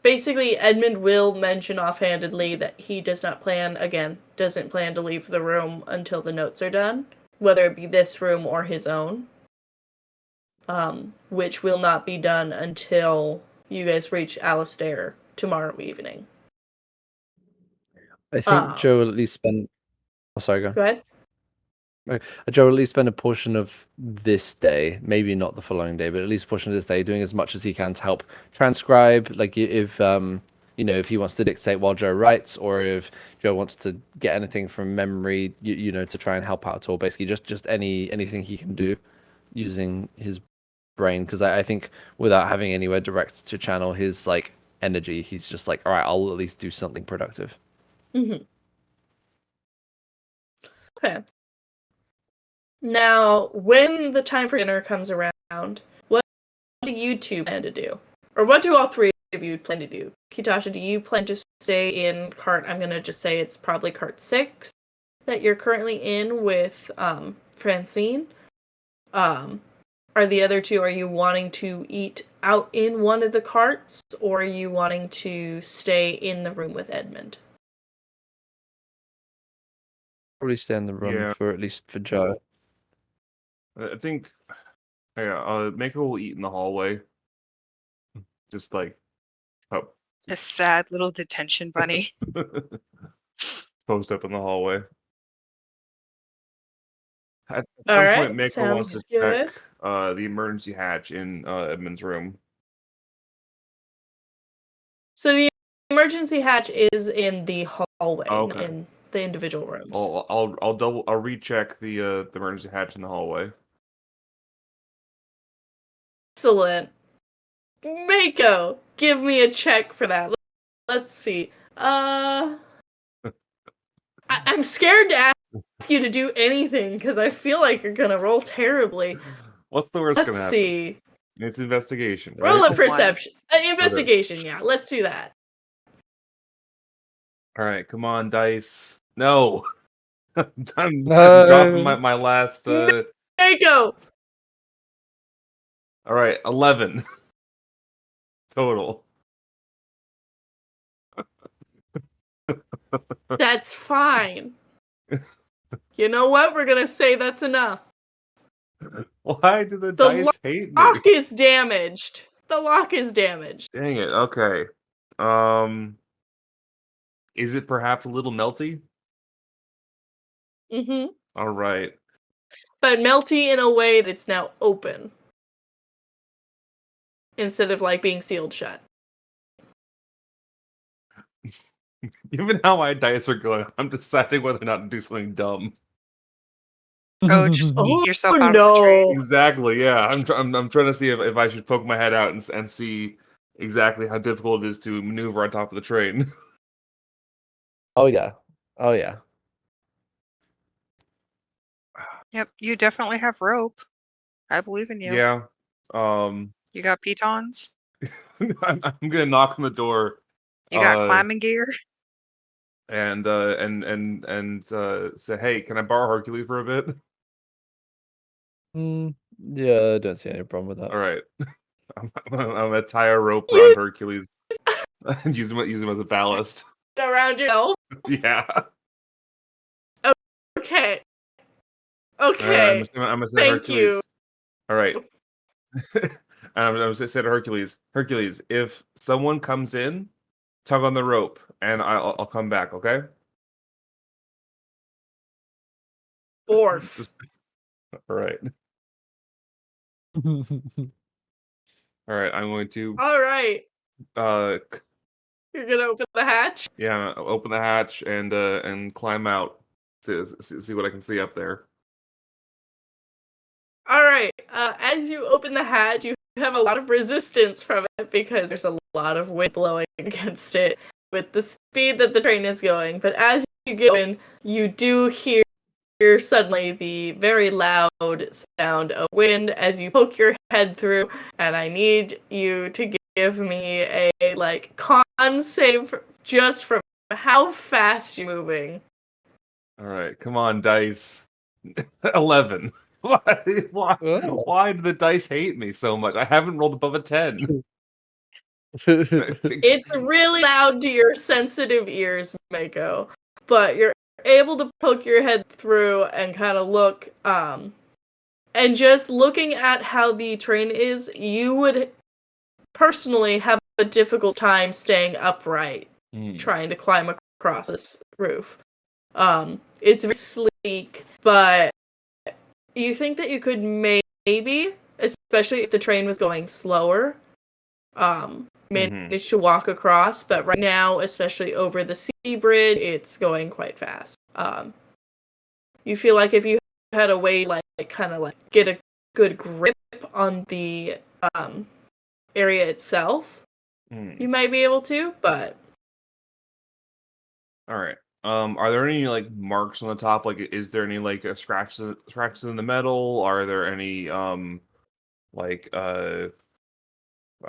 Basically, Edmund will mention offhandedly that he doesn't plan to leave the room until the notes are done, whether it be this room or his own. Which will not be done until you guys reach Alistair tomorrow evening. I think Joe will at least spend. Oh, sorry, go. Go ahead. Joe will at least spend a portion of this day, maybe not the following day, but at least a portion of this day, doing as much as he can to help transcribe. Like if if he wants to dictate while Joe writes, or if Joe wants to get anything from memory, to try and help out at all. Basically, just anything he can do using his brain, because I think without having anywhere direct to channel his like energy, he's just like, all right, I'll at least do something productive. Mm-hmm. Okay. Now, when the time for dinner comes around, what do you two plan to do? Or what do all three of you plan to do? Kitasha, do you plan to stay in cart? I'm going to just say it's probably cart 6 that you're currently in with Francine. Are the other two, are you wanting to eat out in one of the carts, or are you wanting to stay in the room with Edmund? Probably stay in the room for Joe. I think, Mako will eat in the hallway. Just like, A sad little detention bunny. post up in the hallway. At All some right, point, Mako wants to check the emergency hatch in Edmund's room. So the emergency hatch is in the hallway, Okay. in the individual rooms. I'll recheck the emergency hatch in the hallway. Excellent. Mako, give me a check for that. Let's see. I'm scared to ask you to do anything because I feel like you're gonna roll terribly. What's the worst gonna happen? Let's see. It's investigation, right? Roll a perception. Investigation, yeah. Let's do that. All right, come on, dice. No. I'm dropping my last. There you go. All right, 11 total. That's fine. You know what? We're gonna say that's enough. Why do the dice hate me? The lock is damaged. The lock is damaged. Dang it. Okay. Is it perhaps a little melty? Mm-hmm. All right. But melty in a way that's now open. Instead of like being sealed shut. Given how my dice are going, I'm deciding whether or not to do something dumb. Oh, just eat yourself out no. of the tree. Exactly. Yeah. I'm trying to see if I should poke my head out and see exactly how difficult it is to maneuver on top of the train. Oh yeah. Oh yeah. Yep, you definitely have rope. I believe in you. Yeah. You got pitons? I'm gonna knock on the door. You got climbing gear? And say, hey, can I borrow Hercules for a bit? Yeah, I don't see any problem with that. All right. I'm gonna tie a rope around Hercules and use him as a ballast. Around yourself? Yeah. Okay. Okay. I'm gonna say Thank Hercules. you. All right. I'm gonna say to Hercules, if someone comes in, tug on the rope, and I'll come back. Okay. Orf. All right. All right. I'm going to. All right. You're gonna open the hatch? Yeah, I'll open the hatch and climb out. See what I can see up there. Alright, as you open the hatch, you have a lot of resistance from it because there's a lot of wind blowing against it with the speed that the train is going. But as you get in, you do hear suddenly the very loud sound of wind as you poke your head through, and I need you to give me a con save just from how fast you're moving. All right, come on, dice. 11. Why do the dice hate me so much? I haven't rolled above a 10. It's really loud to your sensitive ears, Mako, but you're able to poke your head through and kind of look, and just looking at how the train is, you would personally have a difficult time staying upright trying to climb across this roof. It's very sleek, but you think that you could maybe, especially if the train was going slower, manage to walk across, but right now, especially over the sea bridge, it's going quite fast. You feel like if you had a way get a good grip on the area itself, you might be able to, but all right. Are there any marks on the top? Like, is there any scratches in the metal? Are there any I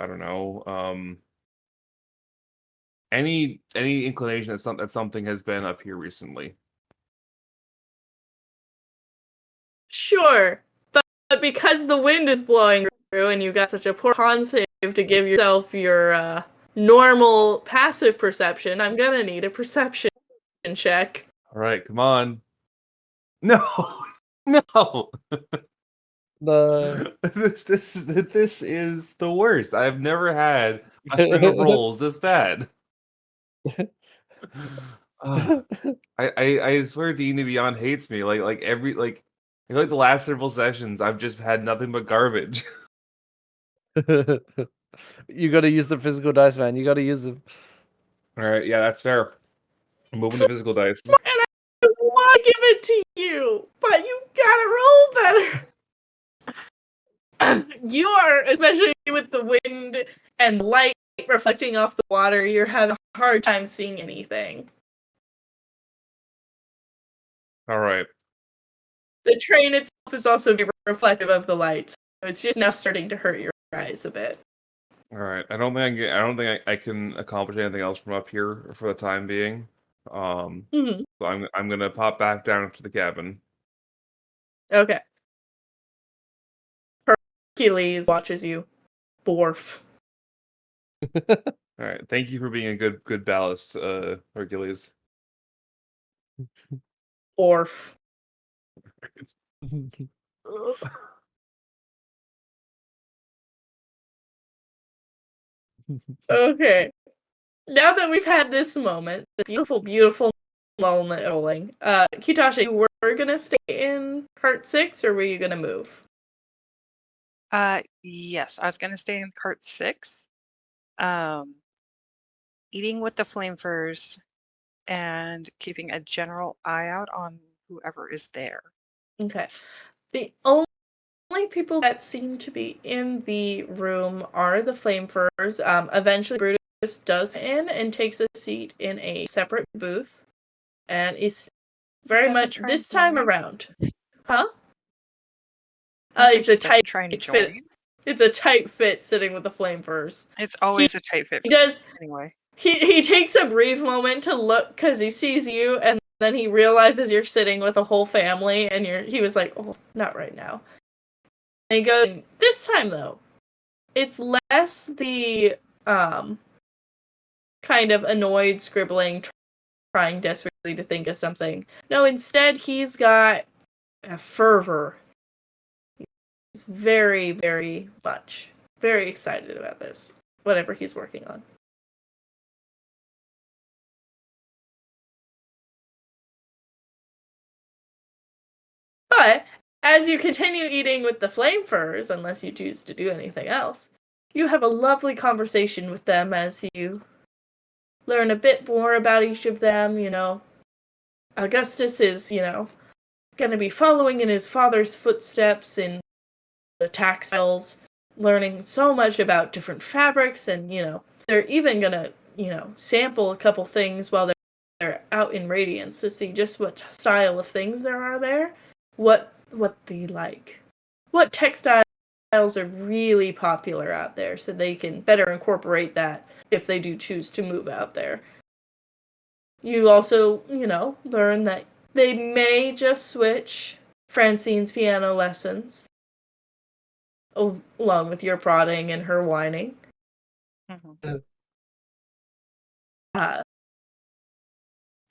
don't know, any inclination that something has been up here recently? sure. But because the wind is blowing through and you got such a poor con save to give yourself your normal passive perception, I'm gonna need a perception check. All right, come on. No, no. This is the worst. I've never had a string of rolls this bad. I swear D&D Beyond hates me. I feel like the last several sessions I've just had nothing but garbage. You got to use the physical dice, man. You got to use them. All right, yeah, that's fair. I'm moving the physical dice. And I want to give it to you, but you gotta roll better. You are, especially with the wind and light reflecting off the water, you're having a hard time seeing anything. All right. The train itself is also very reflective of the light, so it's just now starting to hurt your eyes a bit. All right. I don't think I can accomplish anything else from up here for the time being. So I'm gonna pop back down to the cabin. Okay. Hercules watches you. Borf. All right. Thank you for being a good ballast, Hercules. Borf. Okay. Now that we've had this moment, the beautiful, beautiful moment rolling, Kitasha, you were gonna stay in cart 6, or were you gonna move? Yes, I was gonna stay in cart 6. Eating with the flamefurs and keeping a general eye out on whoever is there. Okay. The only people that seem to be in the room are the flamefurs. Eventually Brutus does in and takes a seat in a separate booth, and is very much this time around. Huh? It's a tight fit. It's a tight fit sitting with the flamefurs. It's always a tight fit. He does anyway. He takes a brief moment to look because he sees you, and then he realizes you're sitting with a whole family, and he was like, "Oh, not right now." And he goes, "This time though, it's less the kind of annoyed scribbling, trying desperately to think of something. No, instead he's got a fervor. He's very, very much very excited about this, whatever he's working on." But as you continue eating with the flamefurs, unless you choose to do anything else, you have a lovely conversation with them as you learn a bit more about each of them. Augustus is, going to be following in his father's footsteps in the textiles, learning so much about different fabrics, and, they're even going to, sample a couple things while they're out in Radiance to see just what style of things there are there, what they like, what textiles are really popular out there, so they can better incorporate that if they do choose to move out there. You also, learn that they may just switch Francine's piano lessons along with your prodding and her whining. Mm-hmm.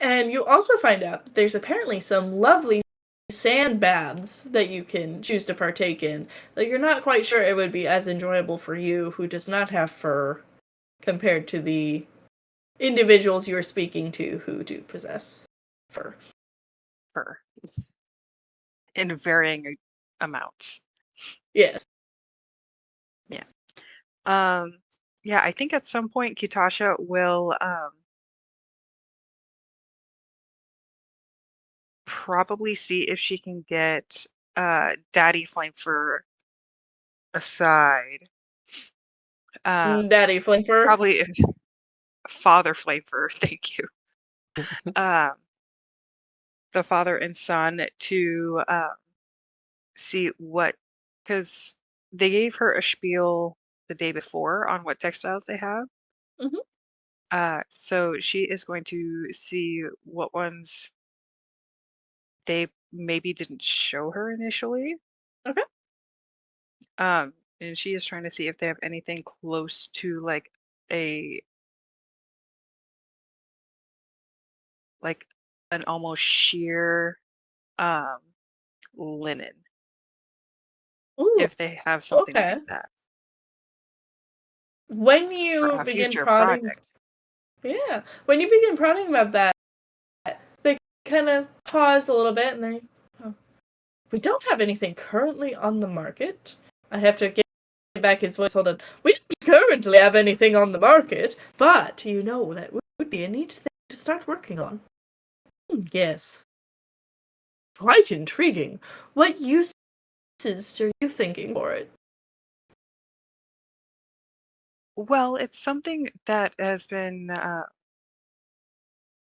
And you also find out that there's apparently some lovely sand baths that you can choose to partake in, though you're not quite sure it would be as enjoyable for you, who does not have fur, compared to the individuals you're speaking to who do possess fur. Fur. In varying amounts. Yes. Yeah. Yeah, I think at some point Kitasha will probably see if she can get Daddy Flamefur aside. Daddy Flamefur. Probably Father Flamefur, thank you. The father and son to see what, because they gave her a spiel the day before on what textiles they have. So she is going to see what ones they maybe didn't show her initially. Okay. And she is trying to see if they have anything close to like an almost sheer linen. Ooh, if they have something okay. like that When for you a begin future prodding, project. yeah, when you begin prodding about that, they kind of pause a little bit and they, oh, we don't have anything currently on the market. I have to get back his voice. Hold on. We don't currently have anything on the market, but that would be a neat thing to start working on. Yes. Quite intriguing. What uses are you thinking for it? Well, it's something that has been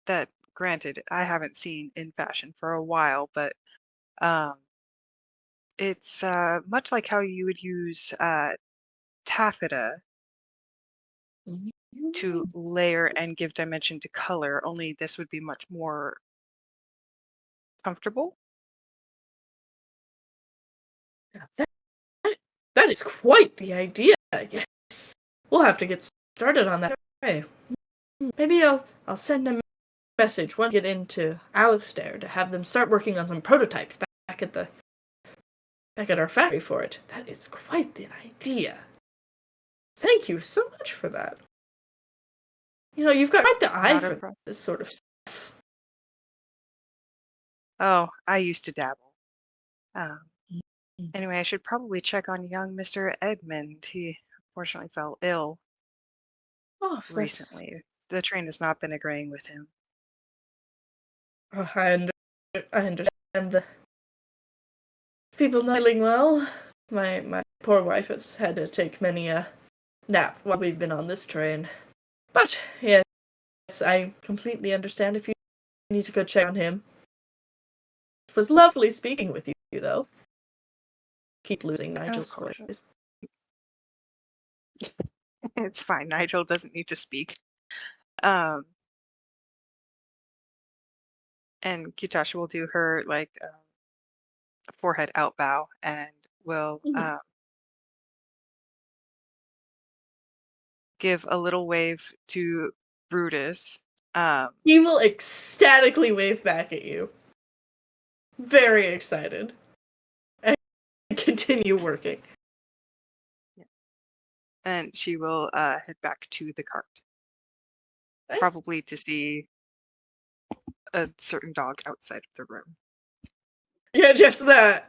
that granted I haven't seen in fashion for a while, but um, it's much like how you would use taffeta to layer and give dimension to color, only this would be much more comfortable. That is quite the idea. Yes, we'll have to get started on that. Okay. Maybe I'll send a message once we get into Alistair to have them start working on some prototypes back at our factory for it. That is quite the idea. Thank you so much for that. You've got quite the eye for this sort of stuff. Oh, I used to dabble. Anyway, I should probably check on young Mr. Edmund. He unfortunately fell ill recently. The train has not been agreeing with him. I understand the people not feeling well. My poor wife has had to take many a nap while we've been on this train. But, yes, I completely understand if you need to go check on him. It was lovely speaking with you, though. Keep losing Nigel's voice. It's fine. Nigel doesn't need to speak. And Kitasha will do her forehead out bow and will give a little wave to Brutus. He will ecstatically wave back at you. Very excited. And continue working. And she will head back to the cart. Nice. Probably to see a certain dog outside of the room. Yeah, just that.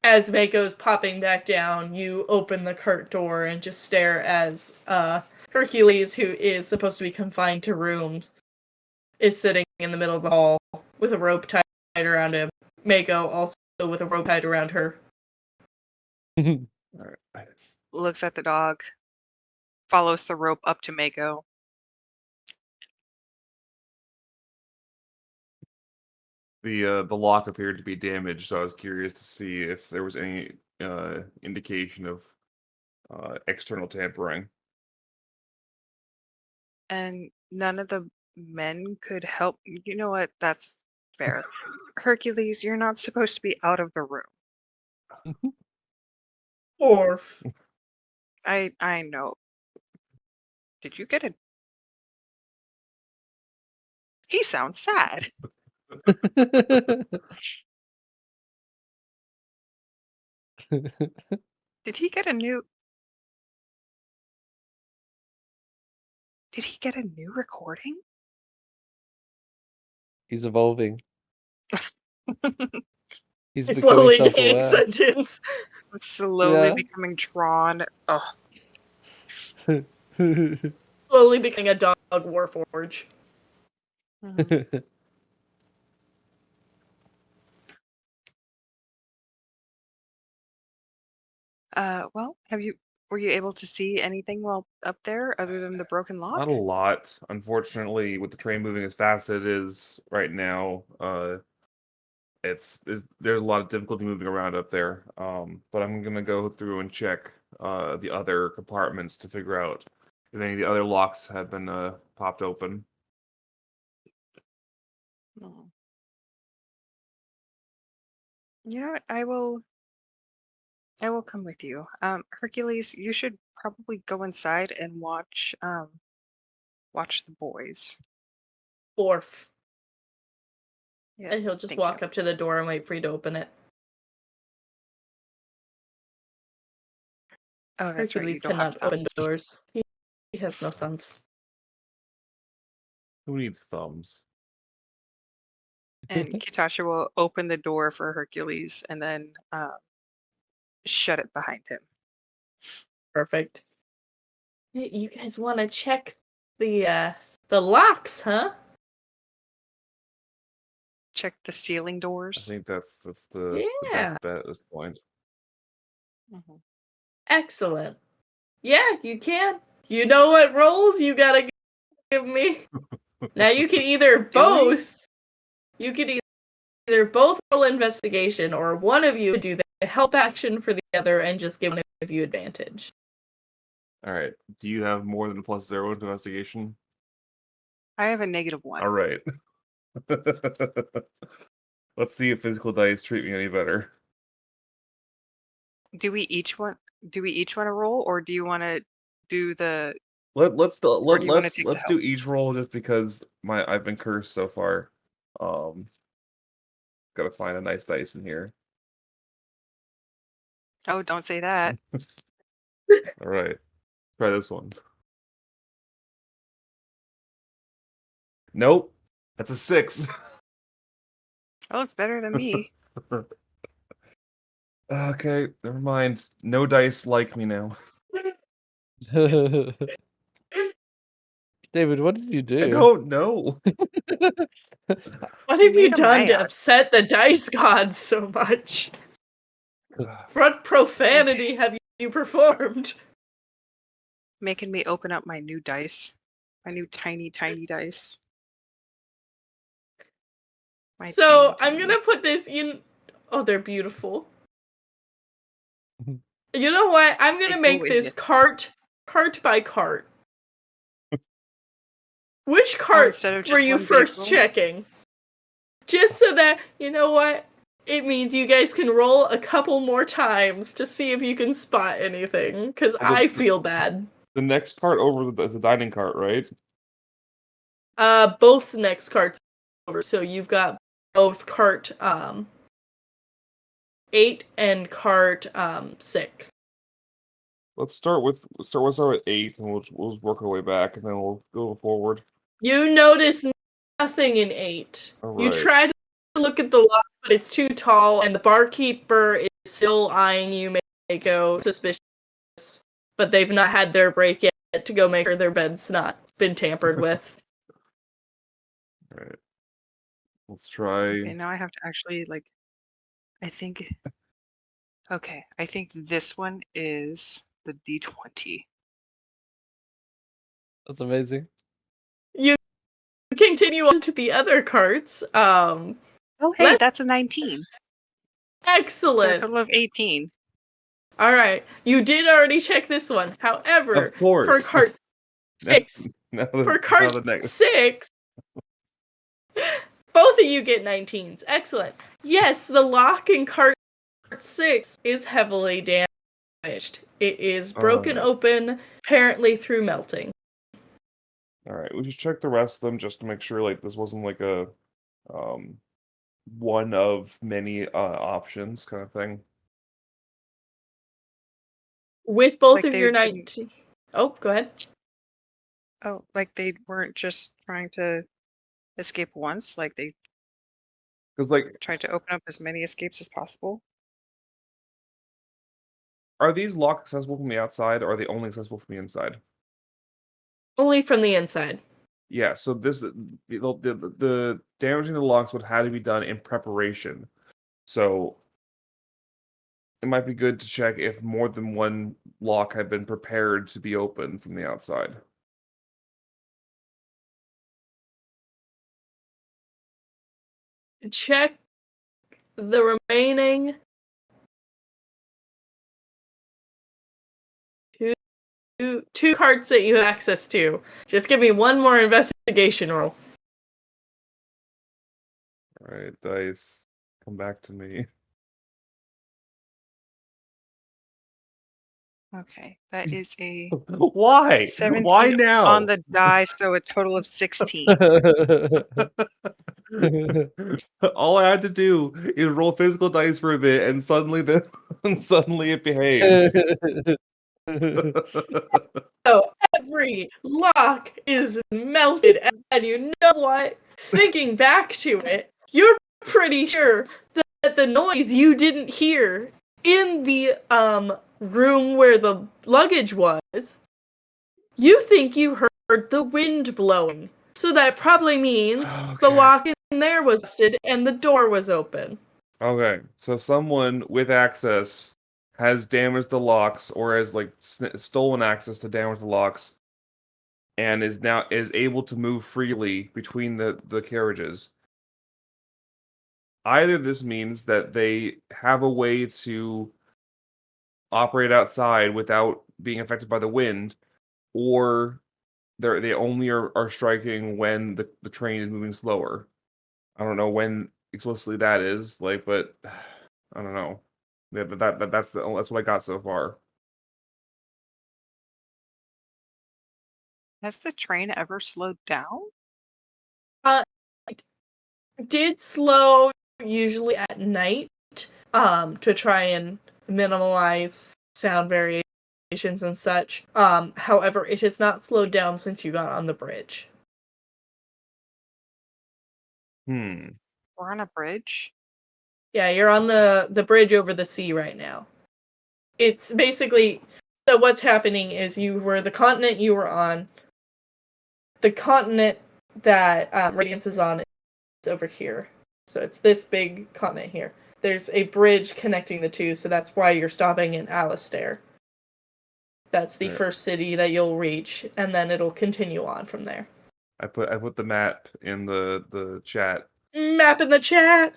As Mako's popping back down, you open the cart door and just stare as Hercules, who is supposed to be confined to rooms, is sitting in the middle of the hall with a rope tied around him. Mako also with a rope tied around her. All right. Looks at the dog, follows the rope up to Mako. The lock appeared to be damaged, so I was curious to see if there was any indication of external tampering. And none of the men could help. You know what? That's fair. Hercules, you're not supposed to be out of the room. Orf. I know. Did you get a... He sounds sad. Did he get a new... Did he get a new recording? He's evolving. He's becoming Slowly gaining self-aware. sentience. Slowly Yeah. becoming drawn. Ugh. Slowly becoming a dog warforge. Well, were you able to see anything while up there other than the broken lock? Not a lot, unfortunately. With the train moving as fast as it is right now, there's a lot of difficulty moving around up there. But I'm gonna go through and check the other compartments to figure out if any of the other locks have been popped open. Oh. You know what? I will come with you. Hercules, you should probably go inside and watch the boys. Orf. Yes. And he'll just thank walk you. up to the door and wait for you to open it. Oh, that's right. You Hercules don't have cannot open thumbs. doors. He has no thumbs. Who needs thumbs? And Kitasha will open the door for Hercules and then shut it behind him. Perfect. Hey, you guys want to check the locks, huh? Check the ceiling I doors. think that's the best bet at this point. Mhm. Excellent. Yeah, you can. You know what rolls you gotta give me. Now you can either both. You can either both roll investigation, or one of you do the help action for the other and just give one of you advantage. All right. Do you have more than a +0 to investigation? I have a -1. All right. Let's see if physical dice treat me any better. Do we each want to roll, or do you want to do the... Let's do you wanna take the let's do each roll just because I've been cursed so far. Gotta find a nice dice in here. Oh, don't say that. All right. Try this one. Nope. That's a 6. Oh, it's better than me. Okay, never mind. No dice like me now. David, what did you do? I don't know. What have you made 'em done to mad. upset the dice gods so much? What profanity have you performed? Making me open up my new dice. My new tiny dice. My So tiny. I'm gonna put this in. Oh, they're beautiful. You know what? I'm gonna They make go this idiots. cart by cart. Which Oh, cart instead of were just you one first vehicle? checking? Just so that, you know what? It means you guys can roll a couple more times to see if you can spot anything, because Well, I feel bad. The next cart over is the dining cart, right? Both next carts over, so you've got both cart 8 and cart 6. Let's start with 8, and we'll work our way back, and then we'll go forward. You notice nothing in 8. All You right. try to look at the lock, but it's too tall, and the barkeeper is still eyeing you, Mako, suspicious. But they've not had their break yet, to go make sure their bed's not been tampered with. All right. Let's try. Okay, now I have to actually I think. Okay, I think this one is the D20. That's amazing. You continue on to the other carts. Oh, hey, Let's- that's a 19. So a Excellent. total of 18. All right, you did already check this one. However, Of course. for cart 6, for cart 6, both of you get 19s. Excellent. Yes, the lock in cart 6 is heavily damaged. It is broken open, apparently through melting. All right, we should check the rest of them just to make sure like this wasn't like a one of many options kind of thing. With both Like of they your didn't- 19. Oh, go ahead. Oh, like they weren't just trying to escape once, like they Because like, tried to open up as many escapes as possible. are these locks accessible from the outside, or are they only accessible from the inside? Only from the inside. Yeah, so the damaging the locks would have to be done in preparation. So it might be good to check if more than one lock had been prepared to be opened from the outside. Check the remaining two cards that you have access to. Just give me one more investigation roll. All right, dice, come back to me. Okay, that is a Why? 17 Why now? on the die, so a total of 16. All I had to do is roll physical dice for a bit, and suddenly suddenly it behaves. So every lock is melted, and you know what? Thinking back to it, you're pretty sure that the noise you didn't hear in the room where the luggage was, you think you heard the wind blowing. So that probably means the lock in there was busted and the door was open. Okay, so someone with access has damaged the locks, or has like stolen access to damage the locks, and is able to move freely between the carriages. Either this means that they have a way to operate outside without being affected by the wind, or they only are striking when the train is moving slower. I don't know when explicitly that is, like, but I don't know. Yeah, but that's what I got so far. Has the train ever slowed down? It did slow usually at night, to try and minimize sound variations and such. However, it has not slowed down since you got on the bridge. Hmm. We're on a bridge? Yeah, you're on the bridge over the sea right now. It's basically, so what's happening is you were the continent you were on. The continent that Radiance is on is over here. So it's this big continent here. There's a bridge connecting the two, so that's why you're stopping in Alistair. That's the first city that you'll reach, and then it'll continue on from there. I put the map in the chat. Map in the chat.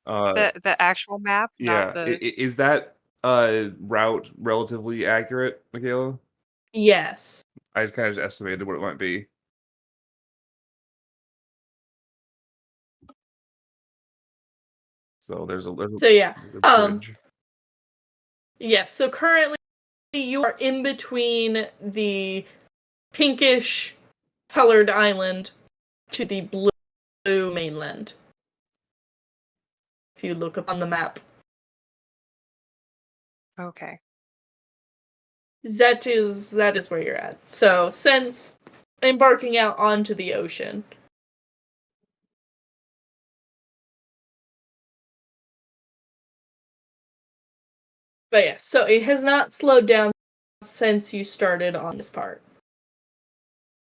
The actual map, Yeah. not the. Is that route relatively accurate, Michaela? Yes. I kind of just estimated what it might be. So there's a bridge. Yes, so currently you are in between the pinkish colored island to the blue mainland. If you look up on the map. Okay. That is where you're at. So since embarking out onto the ocean. But yeah, so it has not slowed down since you started on this part.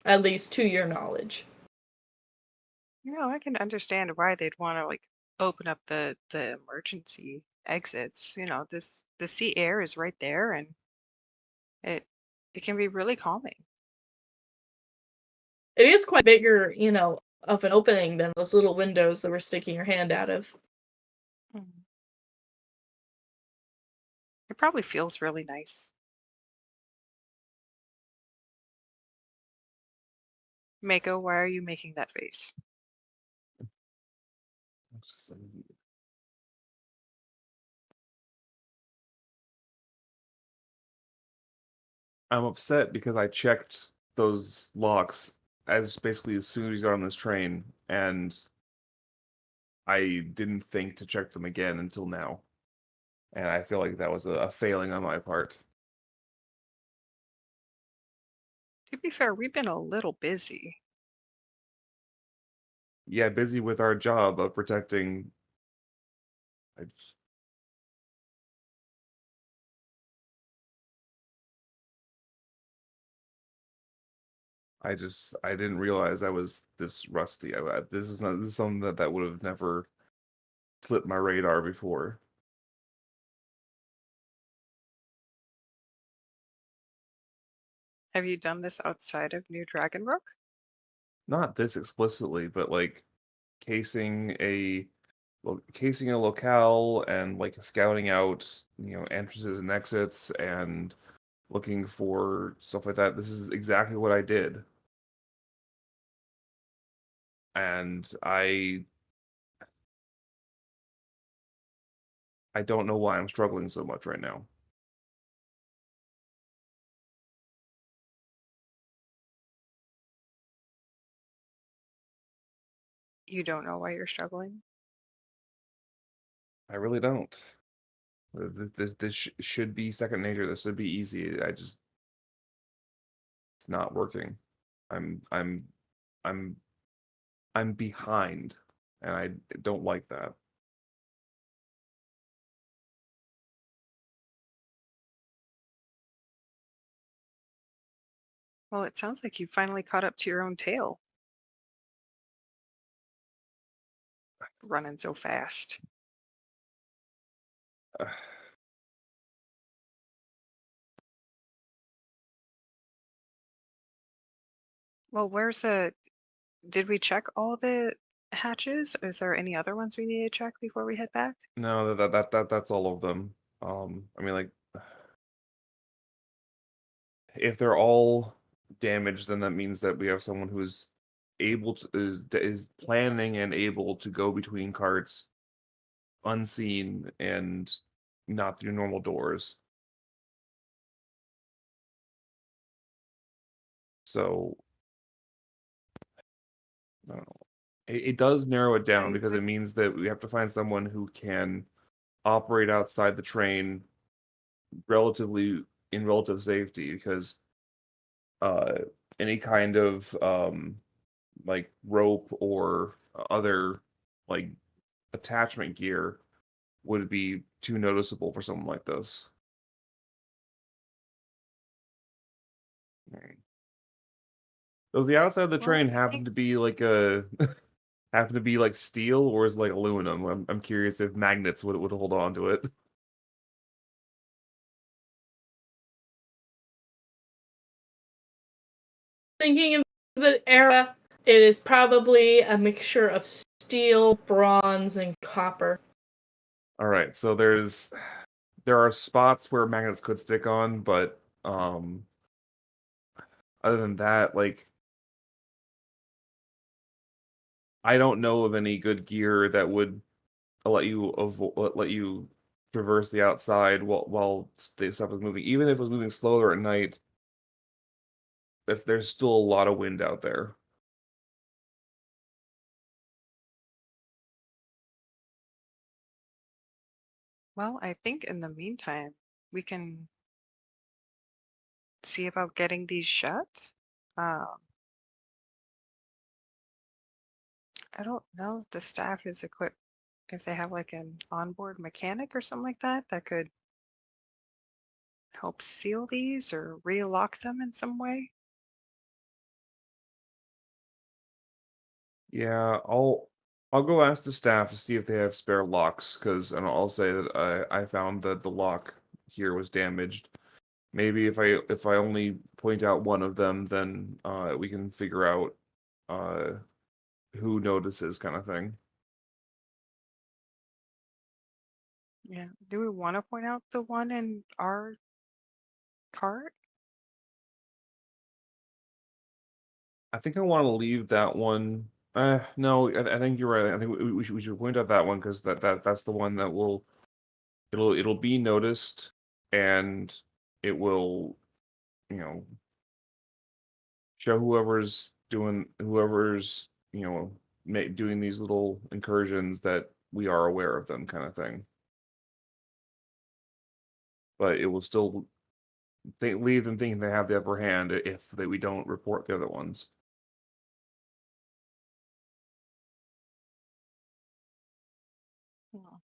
at least to your knowledge. I can understand why they'd want to like open up the emergency exits. The sea air is right there, and it it can be really calming. It is quite bigger, of an opening than those little windows that we're sticking your hand out of. Mhm. It probably feels really nice. Mako, why are you making that face? I'm upset because I checked those locks basically as soon as you got on this train, and I didn't think to check them again until now. And I feel like that was a failing on my part. To be fair, we've been a little busy. Yeah, busy with our job of protecting. I just, I didn't realize I was this rusty. This is something that would have never slipped my radar before. Have you done this outside of New Dragonbrook? Not this explicitly, but like casing casing a locale and like scouting out, entrances and exits and looking for stuff like that. This is exactly what I did. And I don't know why I'm struggling so much right now. You don't know why you're struggling? I really don't. This should be second nature. This should be easy. It's not working. I'm I'm I'm I'm behind, and I don't like that. Well, it sounds like you finally caught up to your own tail, running so fast. Well, did we check all the hatches? Is there any other ones we need to check before we head back? No, that's all of them. I mean, like, if they're all damaged, then that means that we have someone who's able to is planning and able to go between carts unseen and not through normal doors. So, I don't know. It does narrow it down I because it would, means that we have to find someone who can operate outside the train relatively in relative safety, because uh any kind of like rope or other like attachment gear would be too noticeable for something like this. Right. Does the outside of the well, train I happen think, to be like a happen to be like steel, or is it like aluminum? I'm curious if magnets would hold on to it. Thinking of the era, it is probably a mixture of steel, bronze, and copper. All right, so there are spots where magnets could stick on, but other than that, like, I don't know of any good gear that would let you traverse the outside while the stuff is moving. Even if it was moving slower at night, there's still a lot of wind out there. well, I think in the meantime, we can see about getting these shut. Um, I don't know if the staff is equipped, if they have like an onboard mechanic or something like that that could help seal these or relock them in some way. Yeah, I'll go ask the staff to see if they have spare locks, and I'll say that I found that the lock here was damaged. Maybe if I only point out one of them, then we can figure out uh who notices, kind of thing. Yeah. Do we want to point out the one in our cart? I think I want to leave that one. No, I think you're right. I think we should point out that one because that's the one that will it'll be noticed, and it will, you know, show whoever's doing these little incursions that we are aware of them, kind of thing. But it will still leave them thinking they have the upper hand if we don't report the other ones. Oh.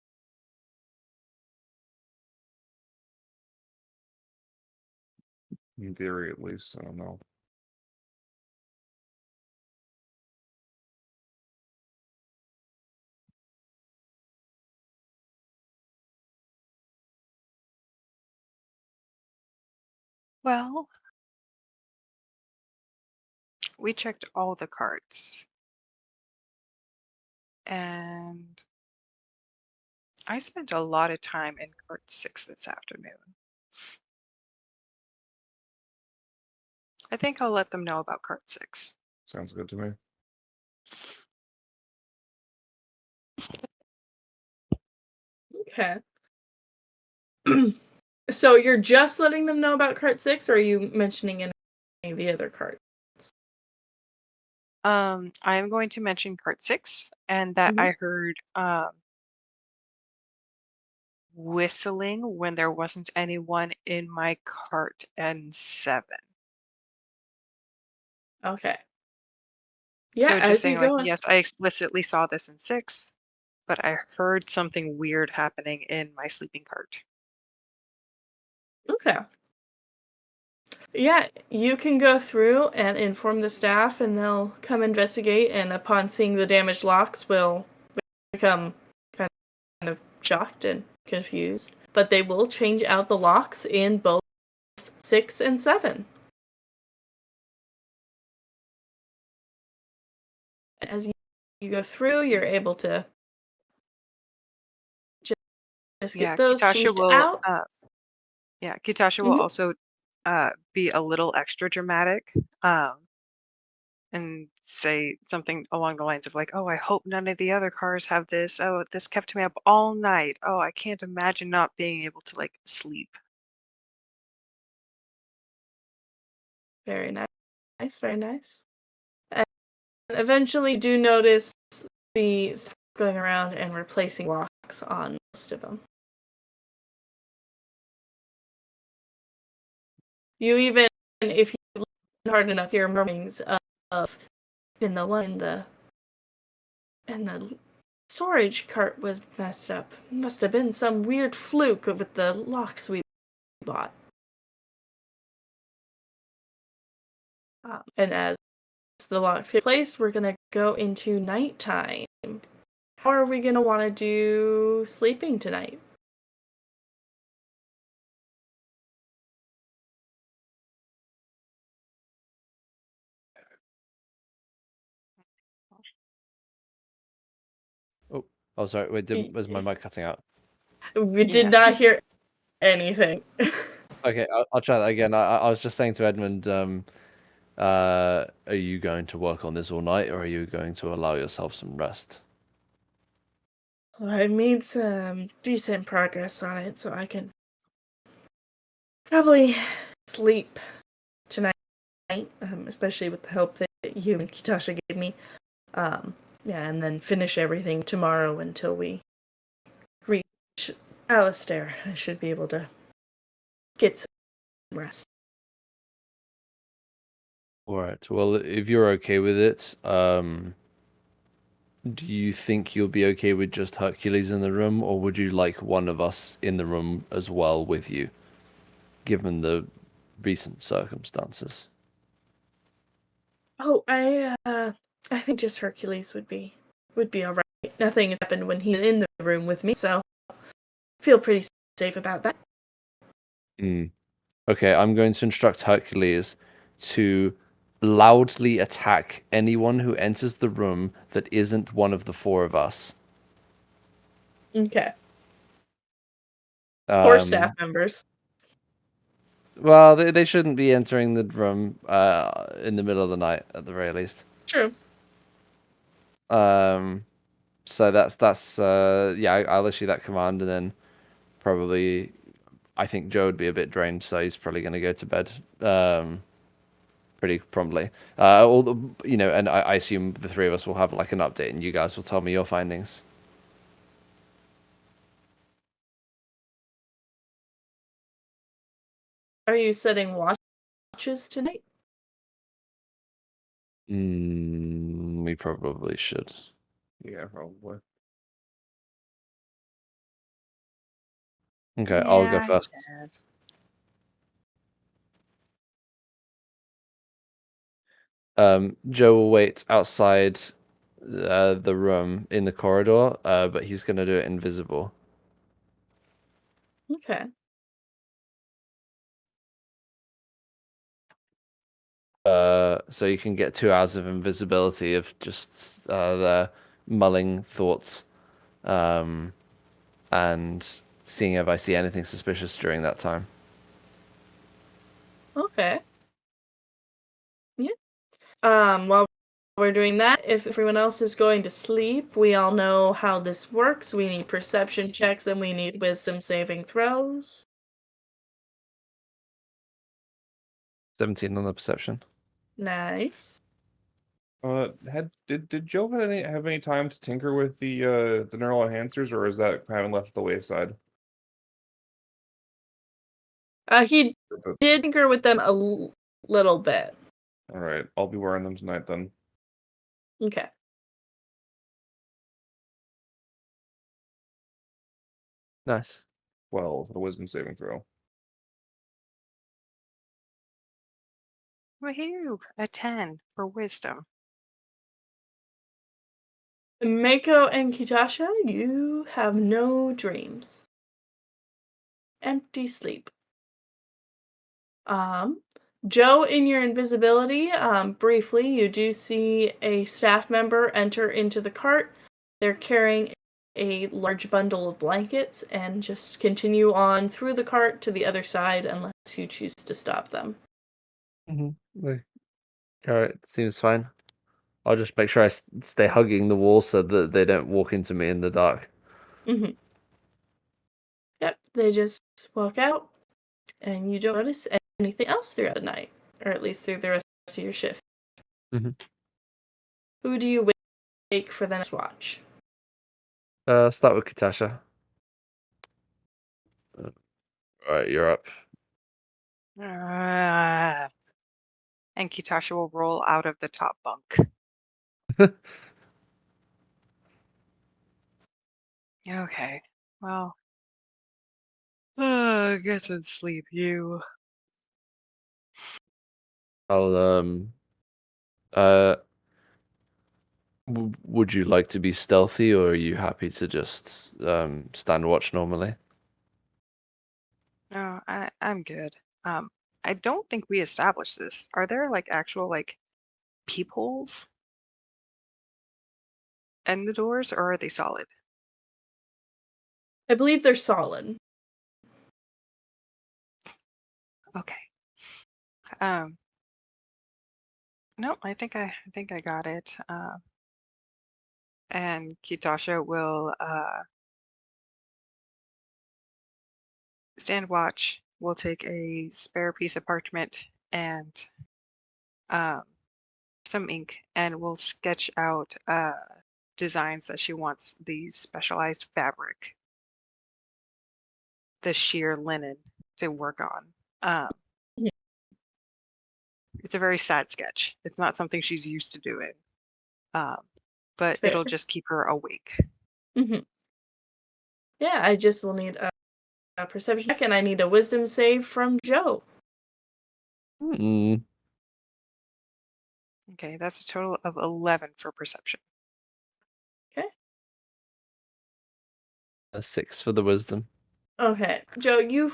In theory, at least. I don't know. Well, we checked all the carts, and I spent a lot of time in cart 6 this afternoon. I think I'll let them know about cart 6. Sounds good to me. Okay. So you're just letting them know about cart 6, or are you mentioning any of the other carts? I am going to mention cart 6 and that Mhm. I heard whistling when there wasn't anyone in my cart and 7. Okay. Yeah, So just as you saying, like, go on. yes, I explicitly saw this in 6, but I heard something weird happening in my sleeping cart. Okay. Yeah, you can go through and inform the staff, and they'll come investigate, and upon seeing the damaged locks, will become kind of shocked and confused. But they will change out the locks in both 6 and 7. As you go through, you're able to just get Yeah, those Kitasha changed will out. Kitasha will Mhm. also be a little extra dramatic. And say something along the lines of like, "Oh, I hope none of the other cars have this. Oh, this kept me up all night. Oh, I can't imagine not being able to like sleep." Very nice, very nice. And eventually do notice the staff going around and replacing locks on most of them. You even, if you look hard enough, hear murmurings of in the one in the storage cart was messed up. Must have been some weird fluke with the locks we bought. And as the locks get placed, we're gonna go into nighttime. How are we gonna want to do sleeping tonight? Oh, sorry. Wait, was my Y- mic cutting out? We did Yeah. not hear anything. Okay, I'll try that again. I was just saying to Edmund, are you going to work on this all night, or are you going to allow yourself some rest? I made some decent progress on it, so I can probably sleep tonight, especially with the help that you and Kitasha gave me. Yeah, and then finish everything tomorrow until we reach Alistair. I should be able to get some rest. All right. Well, if you're okay with it, do you think you'll be okay with just Hercules in the room, or would you like one of us in the room as well with you, given the recent circumstances? Oh, I think just Hercules would be alright. Nothing has happened when he's in the room with me, so feel pretty safe about that. Okay, I'm going to instruct Hercules to loudly attack anyone who enters the room that isn't one of the four of us. Okay. Or staff Um, members. well, they shouldn't be entering the room in the middle of the night, at the very least. True. So yeah, I'll issue that command, and then probably I think Joe would be a bit drained, so he's probably going to go to bed pretty promptly. And I assume the three of us will have like an update, and you guys will tell me your findings. Are you setting watches tonight? We probably should. Yeah, probably. Okay, I'll go Yeah, first. yes. Joe will wait outside the room in the corridor, but he's going to do it invisible. Okay. So you can get 2 hours of invisibility of just the mulling thoughts, and seeing if I see anything suspicious during that time. Okay. Yeah. While we're doing that, if everyone else is going to sleep, we all know how this works. We need perception checks and we need wisdom saving throws. 17 on the perception. Nice. Did Joe have any time to tinker with the neural enhancers, or is that kind of left at the wayside? He did tinker with them a little bit. All right, I'll be wearing them tonight then. Okay. Nice. 12, a wisdom saving throw. Woohoo! A 10 for wisdom. Mako and Kitasha, you have no dreams. Empty sleep. Joe, in your invisibility, briefly, you do see a staff member enter into the cart. They're carrying a large bundle of blankets and just continue on through the cart to the other side unless you choose to stop them. Alright, seems fine. I'll just make sure I stay hugging the wall so that they don't walk into me in the dark. Mm-hmm. Yep, they just walk out, and you don't notice anything else throughout the night, or at least through the rest of your shift. Mm-hmm. Who do you wake for the next watch? Start with Katasha. Alright, you're up. Ah. And Kitasha will roll out of the top bunk. Okay. Well. Get some sleep, you. I'll uh would you like to be stealthy, or are you happy to just stand watch normally? No, I'm good. I don't think we established this. Are there like actual like peepholes in the doors, or are they solid? I believe they're solid. Okay. No, I think I got it. And Kitasha will stand watch. We'll take a spare piece of parchment and um, some ink, and we'll sketch out designs that she wants the specialized fabric, the sheer linen to work on. Mhm. It's a very sad sketch. It's not something she's used to doing, um, but Fair. it'll just keep her awake. Mm-hmm. Yeah, I just will need a perception check, and I need a wisdom save from Joe. Okay, that's a total of 11 for perception. Okay. A 6 for the wisdom. Okay, Joe, you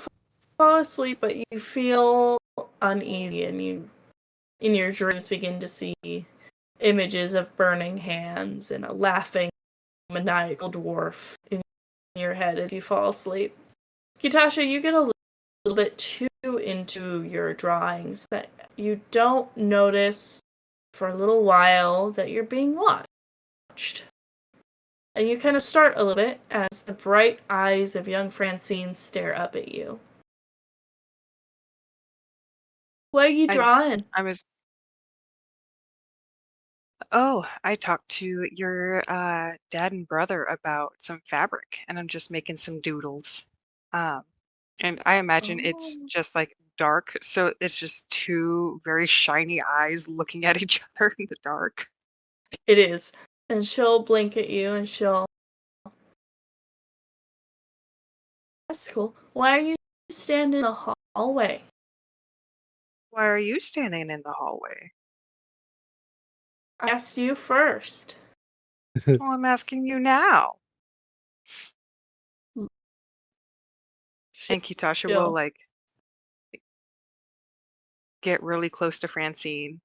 fall asleep, but you feel uneasy, and you, in your dreams, begin to see images of burning hands and a laughing, maniacal dwarf in your head as you fall asleep. Kitasha, you get a little bit too into your drawings that you don't notice for a little while that you're being watched. And you kind of start a little bit as the bright eyes of young Francine stare up at you. What are you drawing? I talked to your dad and brother about some fabric, and I'm just making some doodles. Um, and I imagine it's Oh. just like dark, so it's just two very shiny eyes looking at each other in the dark. It is. And she'll blink at you and she'll... That's cool. Why are you standing in the hallway? Why are you standing in the hallway? I asked you first. Well, I'm asking you now. And Kitasha will She'll... like get really close to Francine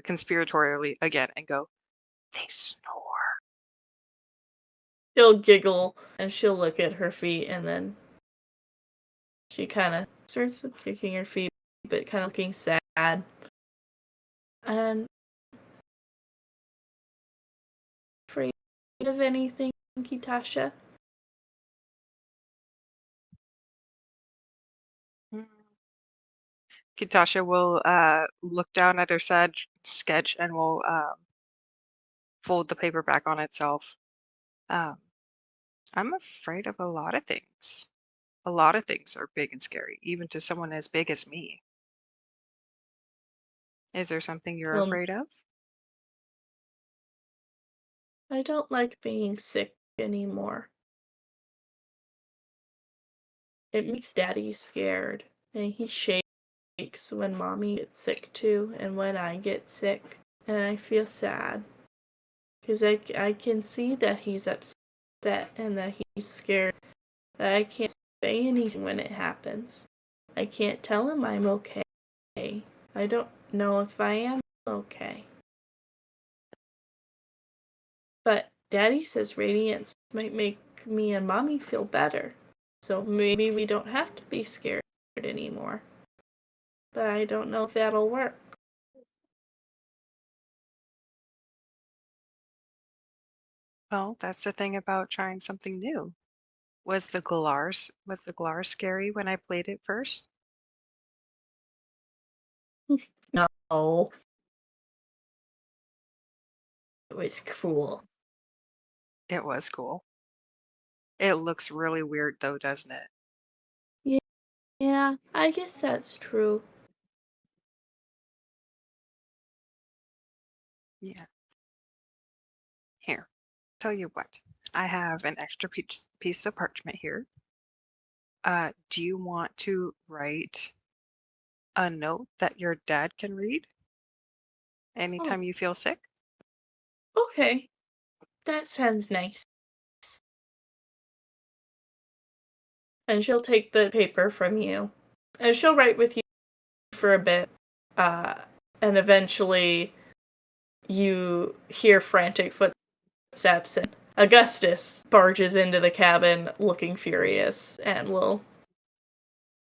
conspiratorially again and go, they snore. She'll giggle and she'll look at her feet, and then she kind of starts kicking her feet, but kind of looking sad. And afraid of anything, Kitasha? Kitasha will look down at her sketch and will fold the paper back on itself. Um, I'm afraid of a lot of things. A lot of things are big and scary, even to someone as big as me. Is there something you're afraid of? I don't like being sick anymore. It makes Daddy scared, and he shakes when Mommy gets sick too, and when I get sick, and I feel sad. Because I can see that he's upset and that he's scared, but I can't say anything when it happens. I can't tell him I'm okay. I don't know if I am okay. But Daddy says Radiance might make me and Mommy feel better. So maybe we don't have to be scared anymore. But I don't know if that'll work. Well, that's the thing about trying something new. Was the Galar scary when I played it first? No. It was cool. It was cool. It looks really weird though, doesn't it? Yeah, I guess that's true. Yeah. Here, tell you what. I have an extra piece of parchment here. Do you want to write a note that your dad can read anytime you feel sick? Okay. That sounds nice. And she'll take the paper from you. And she'll write with you for a bit. And eventually you hear frantic footsteps, and Augustus barges into the cabin looking furious and will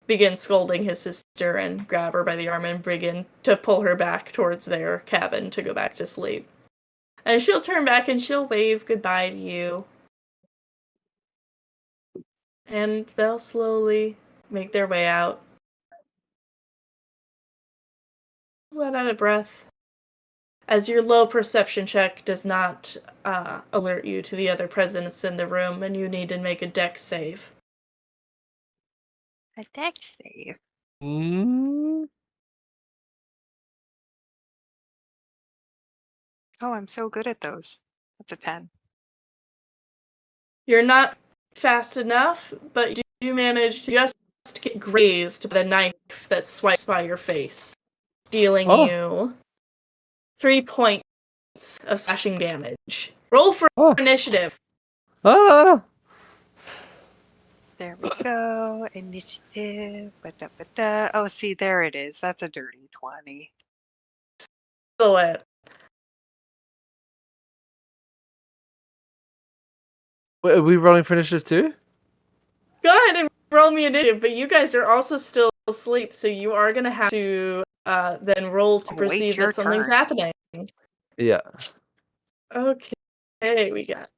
begin scolding his sister and grab her by the arm and begin to pull her back towards their cabin to go back to sleep. And she'll turn back and she'll wave goodbye to you. And they'll slowly make their way out. Let out a breath, as your low perception check does not alert you to the other presence in the room, and you need to make a dex save. A dex save. Mm. Oh, I'm so good at those. That's a 10. You're not fast enough, but you do manage to just get grazed by the knife that swipes by your face, dealing you 3 points of slashing damage. Roll for Oh. initiative. Ah! There we go. Initiative. Ba-da-ba-da. Oh, see, there it is. That's a dirty 20. Excellent. Wait, are we rolling for initiative too? Go ahead and roll me initiative, but you guys are also still asleep, so you are going to have to then roll to Oh, wait, perceive your that something's turn. happening. Yeah. Okay, we got.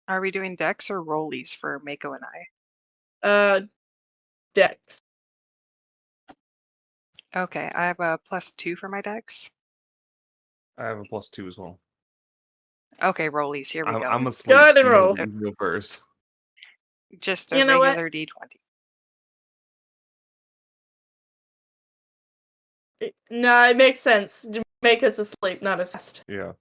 Are we doing dex or rollies for Mako and I? Dex. Okay, I have a +2 for my dex. I have a +2 as well. Okay, rollies. Here we go. I'm asleep. Go ahead and so roll. you can go first. Just a You know what? regular D20. No, it makes sense. To make us asleep, not as fast. Yeah.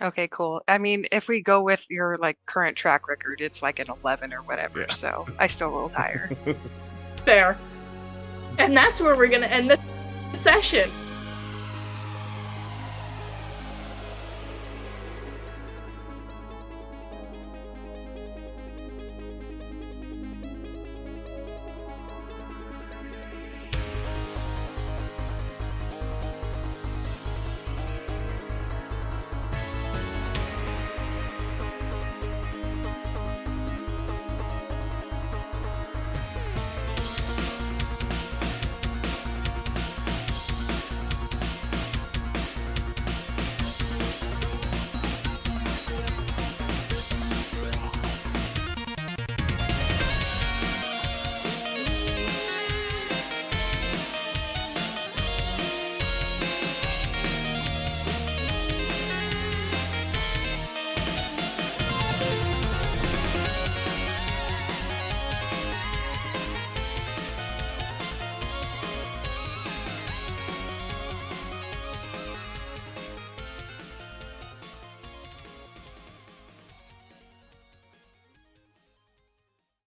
Okay, cool. I mean, if we go with your like current track record, it's like an 11 or whatever. Yeah. So I still rolled higher. Fair. And that's where we're going to end this session.